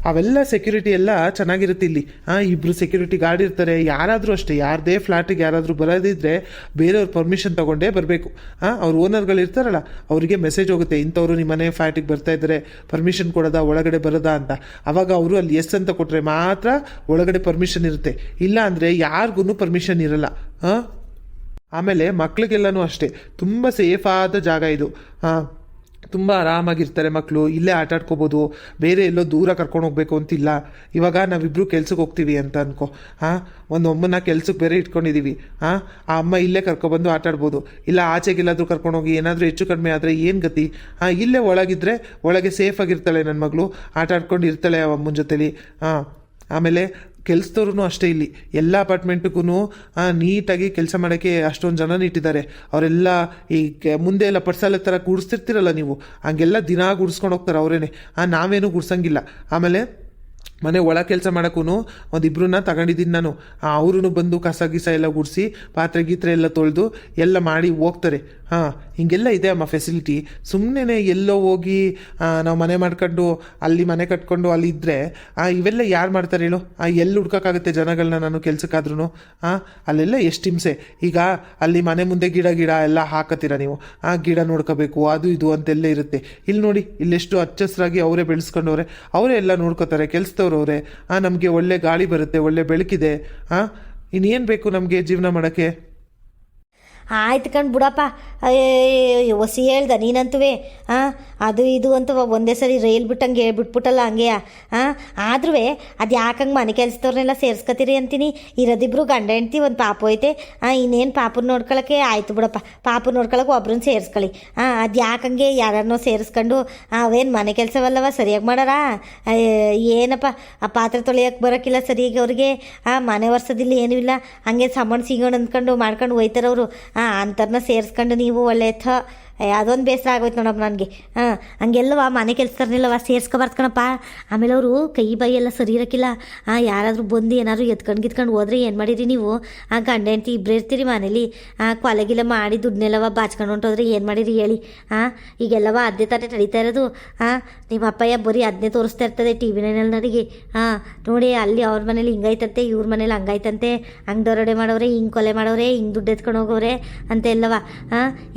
B: ಅವೆಲ್ಲ ಸೆಕ್ಯೂರಿಟಿ ಎಲ್ಲ ಚೆನ್ನಾಗಿರುತ್ತೆ ಇಲ್ಲಿ. ಇಬ್ಬರು ಸೆಕ್ಯೂರಿಟಿ ಗಾರ್ಡ್ ಇರ್ತಾರೆ. ಯಾರಾದರೂ ಅಷ್ಟೇ, ಯಾರದೇ ಫ್ಲ್ಯಾಟಿಗೆ ಯಾರಾದರೂ ಬರೋದಿದ್ರೆ ಬೇರೆಯವ್ರ ಪರ್ಮಿಷನ್ ತೊಗೊಂಡೇ ಬರಬೇಕು. ಅವ್ರ ಓನರ್ಗಳು ಇರ್ತಾರಲ್ಲ, ಅವರಿಗೆ ಮೆಸೇಜ್ ಹೋಗುತ್ತೆ, ಇಂಥವ್ರು ನಿಮ್ಮ ಮನೆ ಫ್ಲ್ಯಾಟಿಗೆ ಬರ್ತಾ ಇದ್ದಾರೆ, ಪರ್ಮಿಷನ್ ಕೊಡೋದಾ, ಒಳಗಡೆ ಬರೋದಾ ಅಂತ. ಅವಾಗ ಅವರು ಅಲ್ಲಿ ಎಸ್ ಅಂತ ಕೊಟ್ಟರೆ ಮಾತ್ರ ಒಳಗಡೆ ಪರ್ಮಿಷನ್ ಇರುತ್ತೆ, ಇಲ್ಲ ಅಂದರೆ ಯಾರಿಗೂ ಪರ್ಮಿಷನ್ ಇರಲ್ಲ. ಆಮೇಲೆ ಮಕ್ಳಿಗೆಲ್ಲನೂ ಅಷ್ಟೇ, ತುಂಬ ಸೇಫಾದ ಜಾಗ ಇದು. ತುಂಬ ಆರಾಮಾಗಿರ್ತಾರೆ ಮಕ್ಕಳು, ಇಲ್ಲೇ ಆಟ ಆಡ್ಕೋಬೋದು. ಬೇರೆ ಎಲ್ಲೋ ದೂರ ಕರ್ಕೊಂಡು ಹೋಗ್ಬೇಕು ಅಂತಿಲ್ಲ. ಇವಾಗ ನಾವಿಬ್ಬರು ಕೆಲ್ಸಕ್ಕೆ ಹೋಗ್ತೀವಿ ಅಂತ ಅನ್ಕೋ. ಒಂದು ಅಮ್ಮನ ಕೆಲ್ಸಕ್ಕೆ ಬೇರೆ ಇಟ್ಕೊಂಡಿದ್ದೀವಿ. ಆ ಅಮ್ಮ ಇಲ್ಲೇ ಕರ್ಕೊಬಂದು ಆಟ ಆಡ್ಬೋದು. ಇಲ್ಲ ಆಚೆಗೆಲ್ಲಾದರೂ ಕರ್ಕೊಂಡೋಗಿ ಏನಾದರೂ ಹೆಚ್ಚು ಕಡಿಮೆ ಆದರೆ ಏನು ಗತಿ? ಇಲ್ಲೇ ಒಳಗಿದ್ರೆ ಒಳಗೆ ಸೇಫಾಗಿರ್ತಾಳೆ ನನ್ನ ಮಗಳು, ಆಟ ಆಡ್ಕೊಂಡು ಇರ್ತಾಳೆ ಆ ಅಮ್ಮನ ಜೊತೆಲಿ. ಆಮೇಲೆ ಕೆಲಸದವ್ರು ಅಷ್ಟೇ, ಇಲ್ಲಿ ಎಲ್ಲ ಅಪಾರ್ಟ್ಮೆಂಟ್ಗೂ ನೀಟಾಗಿ ಕೆಲಸ ಮಾಡೋಕ್ಕೆ ಅಷ್ಟೊಂದು ಜನ ಇಟ್ಟಿದ್ದಾರೆ. ಅವರೆಲ್ಲ ಈ ಮುಂದೆ ಎಲ್ಲ ಪರ್ಸಾಲ ಥರ ಗುಡಿಸ್ತಿರ್ತೀರಲ್ಲ ನೀವು, ಹಂಗೆಲ್ಲ ದಿನ ಗುಡಿಸ್ಕೊಂಡು ಹೋಗ್ತಾರೆ ಅವರೇನೆ. ನಾವೇನು ಗುಡ್ಸಂಗಿಲ್ಲ. ಆಮೇಲೆ ಮನೆ ಒಳ ಕೆಲಸ ಮಾಡೋಕ್ಕೂ ಒಂದಿಬ್ರನ್ನ ತಗೊಂಡಿದ್ದೀನಿ ನಾನು. ಅವ್ರೂ ಬಂದು ಕಸ ಗಿಸ ಎಲ್ಲ ಗುಡಿಸಿ ಪಾತ್ರೆ ಗೀತ್ರೆ ಎಲ್ಲ ತೊಳೆದು ಎಲ್ಲ ಮಾಡಿ ಹೋಗ್ತಾರೆ. ಹಿಂಗೆಲ್ಲ ಇದೆ ಅಮ್ಮ ಫೆಸಿಲಿಟಿ. ಸುಮ್ಮನೆ ಎಲ್ಲೋ ಹೋಗಿ ನಾವು ಮನೆ ಮಾಡ್ಕೊಂಡು ಅಲ್ಲಿ ಮನೆ ಕಟ್ಕೊಂಡು ಅಲ್ಲಿ ಇದ್ದರೆ ಇವೆಲ್ಲ ಯಾರು ಮಾಡ್ತಾರೆ ಹೇಳು? ಎಲ್ಲಿ ಹುಡ್ಕೋಕ್ಕಾಗುತ್ತೆ ಜನಗಳನ್ನ ನಾನು ಕೆಲ್ಸಕ್ಕಾದ್ರೂ? ಅಲ್ಲೆಲ್ಲ ಎಷ್ಟು ಹಿಂಸೆ. ಈಗ ಅಲ್ಲಿ ಮನೆ ಮುಂದೆ ಗಿಡ ಎಲ್ಲ ಹಾಕತ್ತೀರ ನೀವು, ಗಿಡ ನೋಡ್ಕೋಬೇಕು, ಅದು ಇದು ಅಂತೆಲ್ಲ ಇರುತ್ತೆ. ಇಲ್ಲಿ ನೋಡಿ, ಇಲ್ಲೆಷ್ಟು ಹಚ್ಚಸ್ರಾಗಿ ಅವರೇ ಬೆಳೆಸ್ಕೊಂಡವ್ರೆ, ಅವರೇ ಎಲ್ಲ ನೋಡ್ಕೋತಾರೆ, ಕೆಲಸದವ್ರು ಅವರೇ. ನಮಗೆ ಒಳ್ಳೆ ಗಾಳಿ ಬರುತ್ತೆ, ಒಳ್ಳೆ ಬೆಳಕಿದೆ. ಇನ್ನೇನು ಬೇಕು ನಮಗೆ ಜೀವನ ಮಾಡೋಕ್ಕೆ?
A: ಆಯ್ತು ಕಣ್ ಬಿಡಪ್ಪ. ಹೊಸಿ ಹೇಳ್ದ ನೀನಂತುವೆ. ಅದು ಇದು ಅಂತ ಒಂದೇ ಸರಿ ರೈಲ್ ಬಿಟ್ಟಂಗೆ ಹೇಳ್ಬಿಟ್ಬಿಟ್ಟಲ್ಲ ಹಂಗೆ ಹಾಂ ಆದ್ರೂ ಅದು ಯಾಕಂಗೆ ಮನೆ ಕೆಲಸದವ್ರನ್ನೆಲ್ಲ ಸೇರಿಸ್ಕೊತೀರಿ ಅಂತೀನಿ. ಇರೋದಿಬ್ರು ಗಂಡ ಹೆಂಡ್ತಿ ಒಂದು ಪಾಪು ಐತೆ ಇನ್ನೇನು ಪಾಪನ ನೋಡ್ಕೊಳಕ್ಕೆ ಆಯಿತು ಬಿಡಪ್ಪ, ಪಾಪು ನೋಡ್ಕೊಳಕ್ಕೆ ಒಬ್ರನ್ನ ಸೇರಿಸ್ಕೊಳ್ಳಿ. ಅದು ಯಾಕಂಗೆ ಯಾರನ್ನೋ ಸೇರಿಸ್ಕೊಂಡು ಅವೇನು ಮನೆ ಕೆಲಸವಲ್ಲವ ಸರಿಯಾಗಿ ಮಾಡಾರ? ಏನಪ್ಪ ಆ ಪಾತ್ರೆ ತೊಳೆಯೋಕೆ ಬರೋಕ್ಕಿಲ್ಲ ಸರಿಯಾಗಿ ಅವ್ರಿಗೆ, ಮನೆ ವರ್ಷದಿಲ್ಲ ಏನೂ ಇಲ್ಲ, ಹಂಗೆ ಸಾಮಾನು ಸಿಗೋಣ ಅಂದ್ಕೊಂಡು ಮಾಡ್ಕೊಂಡು ಹೋಯ್ತಾರವರು. ಅಂಥವ್ರನ್ನ ಸೇರಿಸ್ಕೊಂಡು ನೀವು ಒಳ್ಳೆ ಅದೊಂದು ಬೇಸರ ಆಗೋಯ್ತು ನೋಡಪ್ಪ ನನಗೆ. ಹಂಗೆಲ್ಲವ ಮನೆ ಕೆಲಸದವ್ರನ್ನೆಲ್ಲವ ಸೇರ್ಸ್ಕೊಬಾರ್ದು ಕಣಪ್ಪ. ಆಮೇಲೆ ಅವರು ಕೈ ಬೈ ಎಲ್ಲ ಸರಿ ಇರೋಕ್ಕಿಲ್ಲ. ಯಾರಾದರೂ ಬಂದು ಏನಾದ್ರು ಗಿತ್ಕೊಂಡು ಹೋದ್ರೆ ಏನು ಮಾಡಿರಿ ನೀವು? ಗಂಡ ಹೆಂಡ್ತಿ ಇಬ್ಬರೇ ಇರ್ತೀರಿ ಮನೇಲಿ, ಕೊಲೆಗಿಲ್ಲ ಮಾಡಿ ದುಡ್ಡನ್ನೆಲ್ಲವ ಬಾಚ್ಕೊಂಡು ಹೊಂಟೋದ್ರೆ ಏನು ಮಾಡಿರಿ ಹೇಳಿ? ಈಗೆಲ್ಲವ ಅದೇ ತಾನೇ ನಡೀತಾ ಇರೋದು. ನಿಮ್ಮ ಅಪ್ಪಯ್ಯ ಬರೀ ಅದನ್ನೇ ತೋರಿಸ್ತಾ ಇರ್ತದೆ ಟಿ ವಿ ನೈನಲ್ಲಿ ನನಗೆ. ನೋಡಿ ಅಲ್ಲಿ ಅವ್ರ ಮನೇಲಿ ಹಿಂಗಾಯ್ತಂತೆ, ಇವ್ರ ಮನೇಲಿ ಹಂಗಾಯ್ತಂತೆ, ಹಂಗೆ ದೊರಡೆ ಮಾಡೋರೆ, ಹಿಂಗೆ ಕೊಲೆ ಮಾಡೋರೆ, ಹಿಂಗೆ ದುಡ್ಡು ಎತ್ಕೊಂಡು ಹೋಗೋರೆ ಅಂತ ಎಲ್ಲವ.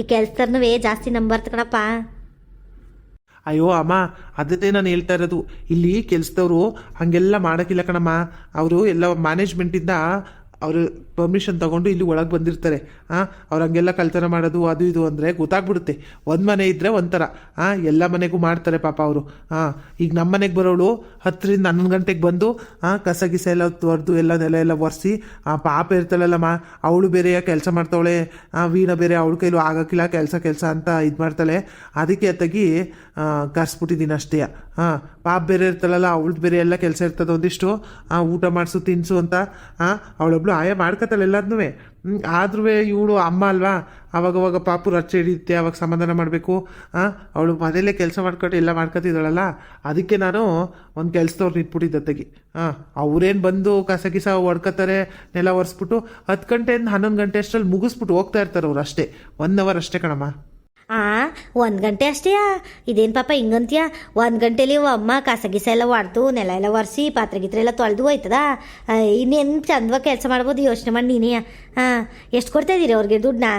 A: ಈ ಕೆಲಸದವ್ರನ್ನವೇ ಜಾಸ್ತಿ ನಂಬರ್ತ ಕಣಪ್ಪ.
B: ಅಯ್ಯೋ ಅಮ್ಮ, ಅದನ್ನೇ ನಾನು ಹೇಳ್ತಾ ಇರೋದು. ಇಲ್ಲಿ ಕೆಲಸದವರು ಹಾಗೆಲ್ಲ ಮಾಡೋಕ್ಕಿಲ್ಲ ಕಣಮ್ಮ. ಅವರು ಎಲ್ಲ ಮ್ಯಾನೇಜ್ಮೆಂಟಿಂದ ಅವರು ಪರ್ಮಿಷನ್ ತೊಗೊಂಡು ಇಲ್ಲಿ ಒಳಗೆ ಬಂದಿರ್ತಾರೆ. ಅವ್ರು ಹಂಗೆಲ್ಲ ಕಳ್ತನ ಮಾಡೋದು ಅದು ಇದು ಅಂದರೆ ಗೊತ್ತಾಗ್ಬಿಡುತ್ತೆ. ಒಂದು ಮನೆ ಇದ್ದರೆ ಒಂಥರ, ಎಲ್ಲ ಮನೆಗೂ ಮಾಡ್ತಾರೆ ಪಾಪ ಅವರು. ಈಗ ನಮ್ಮ ಮನೆಗೆ ಬರೋಳು 10ರಿಂದ 11 ಗಂಟೆಗೆ ಬಂದು ಕಸ ಗಿಸ ಎಲ್ಲ ತೊಳೆದು ಎಲ್ಲ ನೆಲ ಎಲ್ಲ ಒರೆಸಿ, ಪಾಪ ಇರ್ತಾಳಲ್ಲಮ್ಮ ಅವಳು ಬೇರೆ ಕೆಲಸ ಮಾಡ್ತಾವಳೆ, ವೀಣ ಬೇರೆ ಅವಳ ಕೈಲೂ ಆಗೋಕ್ಕಿಲ್ಲ ಕೆಲಸ ಅಂತ ಇದು ಮಾಡ್ತಾಳೆ. ಅದಕ್ಕೆ ಅತ್ತಾಗಿ ಕರ್ಸ್ಬಿಟ್ಟಿದ್ದೀನಿ ಅಷ್ಟೇ. ಪಾಪ ಬೇರೆ ಇರ್ತಾಳಲ್ಲ, ಅವಳದು ಬೇರೆ ಎಲ್ಲ ಕೆಲಸ ಇರ್ತದೆ ಒಂದಿಷ್ಟು, ಊಟ ಮಾಡಿಸು ತಿನ್ನಿಸು ಅಂತ. ಅವಳೊಬ್ಳು ಆಯ ಮಾಡ್ಕೊತಾಳೆ ಎಲ್ಲದನ್ನೂ. ಆದ್ರೂ ಇವಳು ಅಮ್ಮ ಅಲ್ವಾ, ಅವಾಗವಾಗ ಪಾಪು ರಚ್ಚೆ ಹಿಡಿಯುತ್ತೆ, ಅವಾಗ ಸಮಾಧಾನ ಮಾಡಬೇಕು. ಅವಳು ಮನೆಯಲ್ಲೇ ಕೆಲಸ ಮಾಡ್ಕೊಂಡು ಎಲ್ಲ ಮಾಡ್ಕೊತಿದ್ದಾಳಲ್ಲ, ಅದಕ್ಕೆ ನಾನು ಒಂದು ಕೆಲಸದವ್ರನ್ನ ಇಟ್ಬಿಟ್ಟಿದ್ದತ್ತಾಗಿ. ಅವ್ರೇನು ಬಂದು ಕಸ ಗಿಸ ಹೊಡ್ಕೊತಾರೆ, ನೆಲ ಒರೆಸ್ಬಿಟ್ಟು 10 ಗಂಟೆಯಿಂದ 11 ಗಂಟೆ ಅಷ್ಟರಲ್ಲಿ ಮುಗಿಸ್ಬಿಟ್ಟು ಹೋಗ್ತಾ ಇರ್ತಾರೆ ಅವ್ರು ಅಷ್ಟೇ. 1 ಅವರ್ ಅಷ್ಟೇ ಕಣಮ್ಮ.
A: 1 ಗಂಟೆ ಅಷ್ಟೇಯಾ? ಇದೇನು ಪಾಪ ಹಿಂಗಂತೀಯ? 1 ಗಂಟೆಲಿ ಅಮ್ಮ ಕಸ ಗಿಸ ಎಲ್ಲ ಹೊಡೆದು ನೆಲ ಎಲ್ಲ ಒರೆಸಿ ಪಾತ್ರೆ ಗಿತ್ರೆ ಎಲ್ಲ ತೊಳೆದು ಹೋಯ್ತದ? ಇನ್ನೇನು ಚಂದವಾಗಿ ಕೆಲಸ ಮಾಡ್ಬೋದು, ಯೋಚನೆ ಮಾಡಿ ನೀನೇ. ಎಷ್ಟು ಕೊಡ್ತಾ ಇದ್ದೀರಿ ಅವ್ರಿಗೆ ದುಡ್ಡನ್ನ?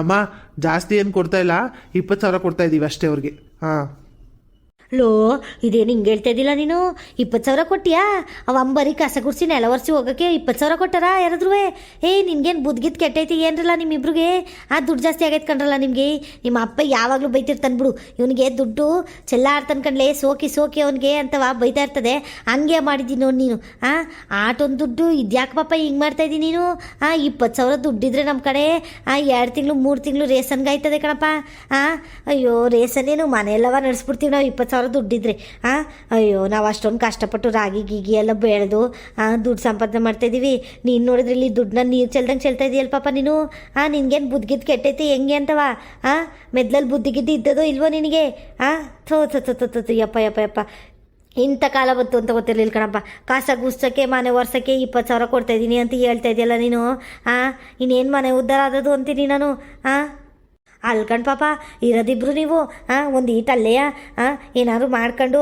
B: ಅಮ್ಮ ಜಾಸ್ತಿ ಏನು ಕೊಡ್ತಾ ಇಲ್ಲ, 20,000 ಕೊಡ್ತಾ ಇದ್ದೀವಿ ಅಷ್ಟೇ ಅವ್ರಿಗೆ.
A: ಲೋ, ಇದೇನು ಹಿಂಗೆ ಹೇಳ್ತಾ ಇದ್ದಿಲ್ಲ ನೀನು? 20,000 ಕೊಟ್ಟಿಯಾ? ಅವ ಅಂಬರಿ ಕಸ ಗುಡಿಸಿ ನೆಲ ಒರೆಸಿ ಹೋಗೋಕ್ಕೆ 20,000 ಕೊಟ್ಟಾರ ಯಾರಾದ್ರೂ? ನಿನ್ಗೇನು ಬುದ್ಗಿದ್ ಕೆಟ್ಟೈತಿ ಏನ್ರಲ್ಲ ನಿಮ್ಮಿಬ್ರಿಗೆ? ದುಡ್ಡು ಜಾಸ್ತಿ ಆಗೈತೆ ಕಣ್ರಲ್ಲ ನಿಮಗೆ. ನಿಮ್ಮ ಅಪ್ಪ ಯಾವಾಗಲೂ ಬೈತಿರ್ತಾನೆ ಬಿಡು, ಇವನಿಗೆ ದುಡ್ಡು ಚೆಲ್ಲಾಡ್ತಾನೆ ಕಣ್ಲೆ, ಸೋಕಿ ಅವನಿಗೆ ಅಂತವ ಬೈತಾ ಇರ್ತದೆ. ಹಂಗೆ ಮಾಡಿದ್ದೀನಿ ನೋಡಿ ನೀನು. ಆಟೊಂದು ದುಡ್ಡು ಇದ್ಯಾಕೆ ಪಾಪ ಹಿಂಗೆ ಮಾಡ್ತಾ ಇದ್ದೀನಿ ನೀನು? 20,000 ದುಡ್ಡಿದ್ರೆ ನಮ್ಮ ಕಡೆ 2 ತಿಂಗಳು 3 ತಿಂಗಳು ರೇಷನ್ಗೆ ಆಯ್ತದೆ ಕಣಪ್ಪ. ಅಯ್ಯೋ ರೇಷನ್ನೇನು ಮನೆಯೆಲ್ಲವ ನಡೆಸ್ಬಿಡ್ತೀವಿ ನಾವು 20,000 ದುಡ್ಡಿದ್ರೆ. ಅಯ್ಯೋ ನಾವು ಅಷ್ಟೊಂದು ಕಷ್ಟಪಟ್ಟು ರಾಗಿ ಗೀಗಿ ಎಲ್ಲ ಬೆಳೆದು ದುಡ್ಡು ಸಂಪಾದನೆ ಮಾಡ್ತಾಯಿದ್ದೀವಿ. ನೀನು ನೋಡಿದ್ರೆ ಇಲ್ಲಿ ದುಡ್ಡನ್ನ ನೀರು ಚೆಲ್ದಂಗೆ ಚೆಲ್ತಾ ಇದೆಯಲ್ಲ ಪಾಪ ನೀನು. ನಿನ್ಗೇನು ಬುದ್ಧಿಗಿದ್ದು ಕೆಟ್ಟೈತಿ ಹೆಂಗೆ ಅಂತವ? ಮೆದ್ಲಲ್ಲಿ ಬುದ್ಧಿಗಿದ್ದು ಇದ್ದದೋ ಇಲ್ವೋ ನಿನಗೆ? ಥೋ ಯಪ್ಪ ಇಂಥ ಕಾಲ ಬಂತು ಅಂತ ಗೊತ್ತಿರಲಿಲ್ಲ ಕಣಪ್ಪ. ಕಸ ಗುಡ್ಸೋಕ್ಕೆ ಮನೆ ಒರ್ಸೋಕ್ಕೆ 20,000 ಕೊಡ್ತಾಯಿದ್ದೀನಿ ಅಂತ ಹೇಳ್ತಾ ಇದೆಯಲ್ಲ ನೀನು. ಇನ್ನೇನು ಮನೆ ಉದ್ಧಾರ ಆದದು ಅಂತೀನಿ ನಾನು. ಅಲ್ಕಂಡು ಪಾಪ ಇರೋದಿಬ್ರು ನೀವು. ಒಂದು ಈಟಲ್ಲೆಯ ಏನಾದ್ರು ಮಾಡ್ಕೊಂಡು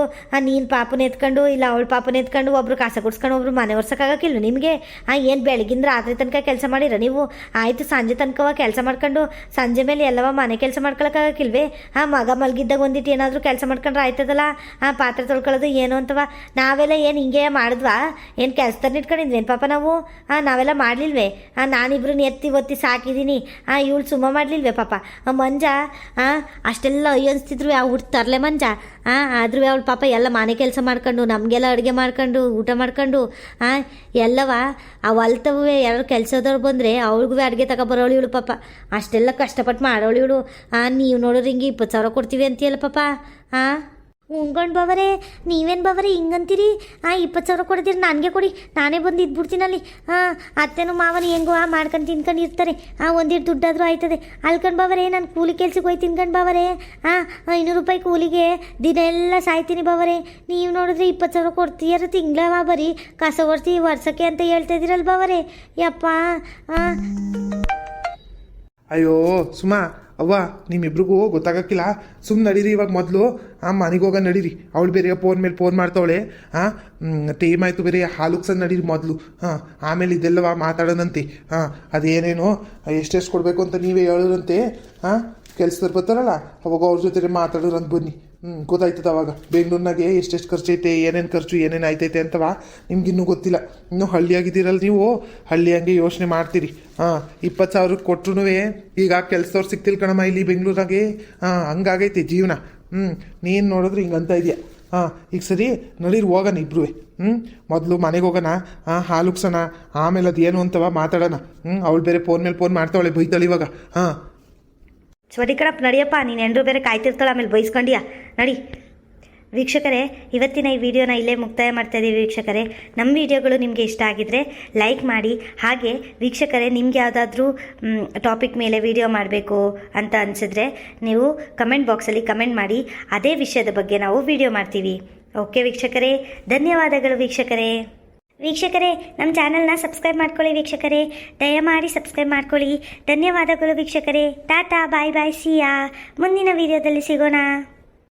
A: ನೀನು ಪಾಪನ ಎತ್ಕೊಂಡು ಇಲ್ಲ ಅವಳ ಪಾಪನ ಎತ್ಕೊಂಡು ಒಬ್ರು ಕಸ ಗುಡ್ಸ್ಕೊಂಡು ಒಬ್ರು ಮನೆ ಒರ್ಸೋಕ್ಕಾಗಕ್ಕಿಲ್ಲ ನಿಮಗೆ? ಏನು ಬೆಳಗಿಂದ ರಾತ್ರಿ ತನಕ ಕೆಲಸ ಮಾಡಿರ ನೀವು? ಆಯಿತು ಸಂಜೆ ತನಕ ಕೆಲಸ ಮಾಡ್ಕೊಂಡು ಸಂಜೆ ಮೇಲೆ ಎಲ್ಲವ ಮನೆ ಕೆಲಸ ಮಾಡ್ಕೊಳಕ್ಕಾಗಕ್ಕಿಲ್ವೇ? ಮಗ ಮಲಗಿದ್ದಾಗ ಒಂದಿಟ್ಟು ಏನಾದರೂ ಕೆಲಸ ಮಾಡ್ಕೊಂಡ್ರೆ ಆಯ್ತದಲ್ಲ. ಪಾತ್ರೆ ತೊಳ್ಕೊಳ್ಳೋದು ಏನು ಅಂತವ? ನಾವೆಲ್ಲ ಏನು ಹಿಂಗೆ ಮಾಡಿದ್ವಾ? ಏನು ಕೆಲಸದನ್ನ ಇಟ್ಕೊಂಡಿದ್ವೇನು ಪಾಪ ನಾವು? ನಾವೆಲ್ಲ ಮಾಡಲಿಲ್ವೇ? ನಾನಿಬ್ರು ಎತ್ತಿ ಒತ್ತಿ ಸಾಕಿದ್ದೀನಿ. ಇವಳು ಸುಮ್ಮ ಮಾಡಲಿಲ್ವೇ ಪಾಪ? ಮಂಜ ಅಷ್ಟೆಲ್ಲ ಅಯ್ಯನ್ಸ್ತಿದ್ರು ಹುಟ್ಟು ತರಲೆ ಮಂಜ. ಆದ್ರೂ ಅವಳು ಪಾಪ ಎಲ್ಲ ಮನೆ ಕೆಲಸ ಮಾಡ್ಕೊಂಡು ನಮಗೆಲ್ಲ ಅಡುಗೆ ಮಾಡ್ಕೊಂಡು ಊಟ ಮಾಡ್ಕೊಂಡು ಎಲ್ಲವ ಅಲ್ತವೇ ಯಾರು ಕೆಲಸದವ್ರು ಬಂದರೆ ಅವ್ರಿಗೂ ಅಡುಗೆ ತಗೊಬರೋಳು ಇವಳು ಪಾಪ. ಅಷ್ಟೆಲ್ಲ ಕಷ್ಟಪಟ್ಟು ಮಾಡೋಳು ಇವಳು. ನೀವು ನೋಡೋರು ಹಿಂಗೆ 20,000 ಕೊಡ್ತೀವಿ ಅಂತೀಯಲ್ಲ ಪಾಪ. ಉಂಗೊಂಡು ಬಾವರೇ, ನೀವೇನು ಬಾವರೇ ಹಿಂಗಂತೀರಿ? 20,000 ಕೊಡ್ತೀರಿ, ನನಗೆ ಕೊಡಿ, ನಾನೇ ಬಂದು ಇದ್ಬಿಡ್ತೀನಲ್ಲಿ. ಅತ್ತೆನೂ ಮಾವನು ಹೆಂಗೋ ಮಾಡ್ಕೊಂಡು ತಿನ್ಕೊಂಡು ಇರ್ತಾರೆ. ಒಂದಿಟ್ಟು ದುಡ್ಡಾದರೂ ಆಯ್ತದೆ. ಅಲ್ಕಂಡು ಬಾವರೇ, ನಾನು ಕೂಲಿ ಕೆಲ್ಸಕ್ಕೆ ಹೋಗಿ ತಿನ್ಕೊಂಡು ಬಾವರೇ. 500 ರೂಪಾಯಿ ಕೂಲಿಗೆ ದಿನ ಎಲ್ಲ ಸಾಯ್ತೀನಿ ಬಾವರೇ. ನೀವು ನೋಡಿದ್ರೆ 20,000 ಕೊಡ್ತೀಯಾರ ತಿಂಗಳವ ಬರೀ ಕಸ ವರ್ಷಕ್ಕೆ ಅಂತ ಹೇಳ್ತಾ ಇದ್ದೀರಲ್ಲ ಬಾವರೇ. ಯಪ್ಪ
B: ಅಯ್ಯೋ ಸುಮಾ, ಅವ್ವ ನಿಮ್ಮಿಬ್ರಿಗೂ ಗೊತ್ತಾಗಕ್ಕಿಲ್ಲ. ಸುಮ್ಮನೆ ನಡೀರಿ ಇವಾಗ ಮೊದಲು ಮನೆಗೆ ಹೋಗ ನಡೀರಿ. ಅವಳು ಬೇರೆ ಫೋನ್ ಮೇಲೆ ಫೋನ್ ಮಾಡ್ತಾವಳೆ. ಟೈಮ್ ಆಯಿತು ಬೇರೆ, ಹಾಲುಕ್ಸನ್ ನಡೀರಿ ಮೊದಲು. ಆಮೇಲೆ ಇದೆಲ್ಲವ ಮಾತಾಡೋಣಂತೆ. ಅದೇನೇನೋ ಎಷ್ಟೆಷ್ಟು ಕೊಡಬೇಕು ಅಂತ ನೀವೇ ಹೇಳೋರಂತೆ. ಕೆಲ್ಸದವ್ರು ಬರ್ತಾರಲ್ಲ ಅವಾಗ ಅವ್ರ ಜೊತೆ ಮಾತಾಡೋರಂತ ಬನ್ನಿ. ಗೊತ್ತಾಯ್ತದ ಅವಾಗ ಬೆಂಗಳೂರಿನಾಗೆ ಎಷ್ಟೆಷ್ಟು ಖರ್ಚು ಐತೆ ಏನೇನು ಖರ್ಚು ಏನೇನು ಆಯ್ತೈತೆ ಅಂತವ ನಿಮ್ಗಿನ್ನೂ ಗೊತ್ತಿಲ್ಲ ಇನ್ನೂ ಹಳ್ಳಿಯಾಗಿದ್ದೀರಲ್ಲ ನೀವು ಹಳ್ಳಿ ಹಂಗೆ ಯೋಚನೆ ಮಾಡ್ತೀರಿ 20,000 ಕೊಟ್ರು ಈಗ ಕೆಲ್ಸದವ್ರು ಸಿಕ್ತಿಲ್ ಕಣಮ್ಮ ಇಲ್ಲಿ ಬೆಂಗಳೂರಾಗೆ ಹಂಗಾಗೈತೆ ಜೀವನ ನೀನು ನೋಡಿದ್ರೆ ಹಿಂಗಂತ ಇದೆಯಾ ಈಗ ಸರಿ ನಡೀರಿ ಹೋಗೋಣ ಇಬ್ರು ಮೊದಲು ಮನೆಗೆ ಹೋಗೋಣ ಹಾಲು ಉಗ್ಸೋಣ ಆಮೇಲೆ ಅದು ಏನು ಅಂತವ ಮಾತಾಡೋಣ ಅವಳು ಬೇರೆ ಫೋನ್ ಮೇಲೆ ಫೋನ್ ಮಾಡ್ತಾವಳೆ ಬೈತಾಳೆ ಇವಾಗ
A: ಸರಿ ಕಣಪ್ಪ ನಡಿಯಪ್ಪ ನೀನು ಎಂಡ್ರು ಬೇರೆ ಕಾಯ್ತಿರ್ತಾಳೆ ಆಮೇಲೆ ಬೈಸ್ಕೊಂಡಿಯಾ ನಡಿ ವೀಕ್ಷಕರೇ ಇವತ್ತಿನ ಈ ವಿಡಿಯೋನ ಇಲ್ಲೇ ಮುಕ್ತಾಯ ಮಾಡ್ತಾ ಇದ್ದೀವಿ ವೀಕ್ಷಕರೇ ನಮ್ಮ ವಿಡಿಯೋಗಳು ನಿಮಗೆ ಇಷ್ಟ ಆಗಿದ್ದರೆ ಲೈಕ್ ಮಾಡಿ ಹಾಗೆ ವೀಕ್ಷಕರೇ ನಿಮ್ಗೆ ಯಾವುದಾದ್ರೂ ಟಾಪಿಕ್ ಮೇಲೆ ವಿಡಿಯೋ ಮಾಡಬೇಕು ಅಂತ ಅನಿಸಿದ್ರೆ ನೀವು ಕಮೆಂಟ್ ಬಾಕ್ಸಲ್ಲಿ ಕಮೆಂಟ್ ಮಾಡಿ ಅದೇ ವಿಷಯದ ಬಗ್ಗೆ ನಾವು ವಿಡಿಯೋ ಮಾಡ್ತೀವಿ ಓಕೆ ವೀಕ್ಷಕರೇ ಧನ್ಯವಾದಗಳು ವೀಕ್ಷಕರೇ ನಮ್ಮ ಚಾನಲ್ನ ಸಬ್ಸ್ಕ್ರೈಬ್ ಮಾಡ್ಕೊಳ್ಳಿ ವೀಕ್ಷಕರೇ ದಯಮಾಡಿ ಸಬ್ಸ್ಕ್ರೈಬ್ ಮಾಡ್ಕೊಳ್ಳಿ ಧನ್ಯವಾದಗಳು ವೀಕ್ಷಕರೇ ಟಾಟಾ ಬಾಯ್ ಬಾಯ್ ಸಿಯಾ ಮುಂದಿನ ವಿಡಿಯೋದಲ್ಲಿ ಸಿಗೋಣ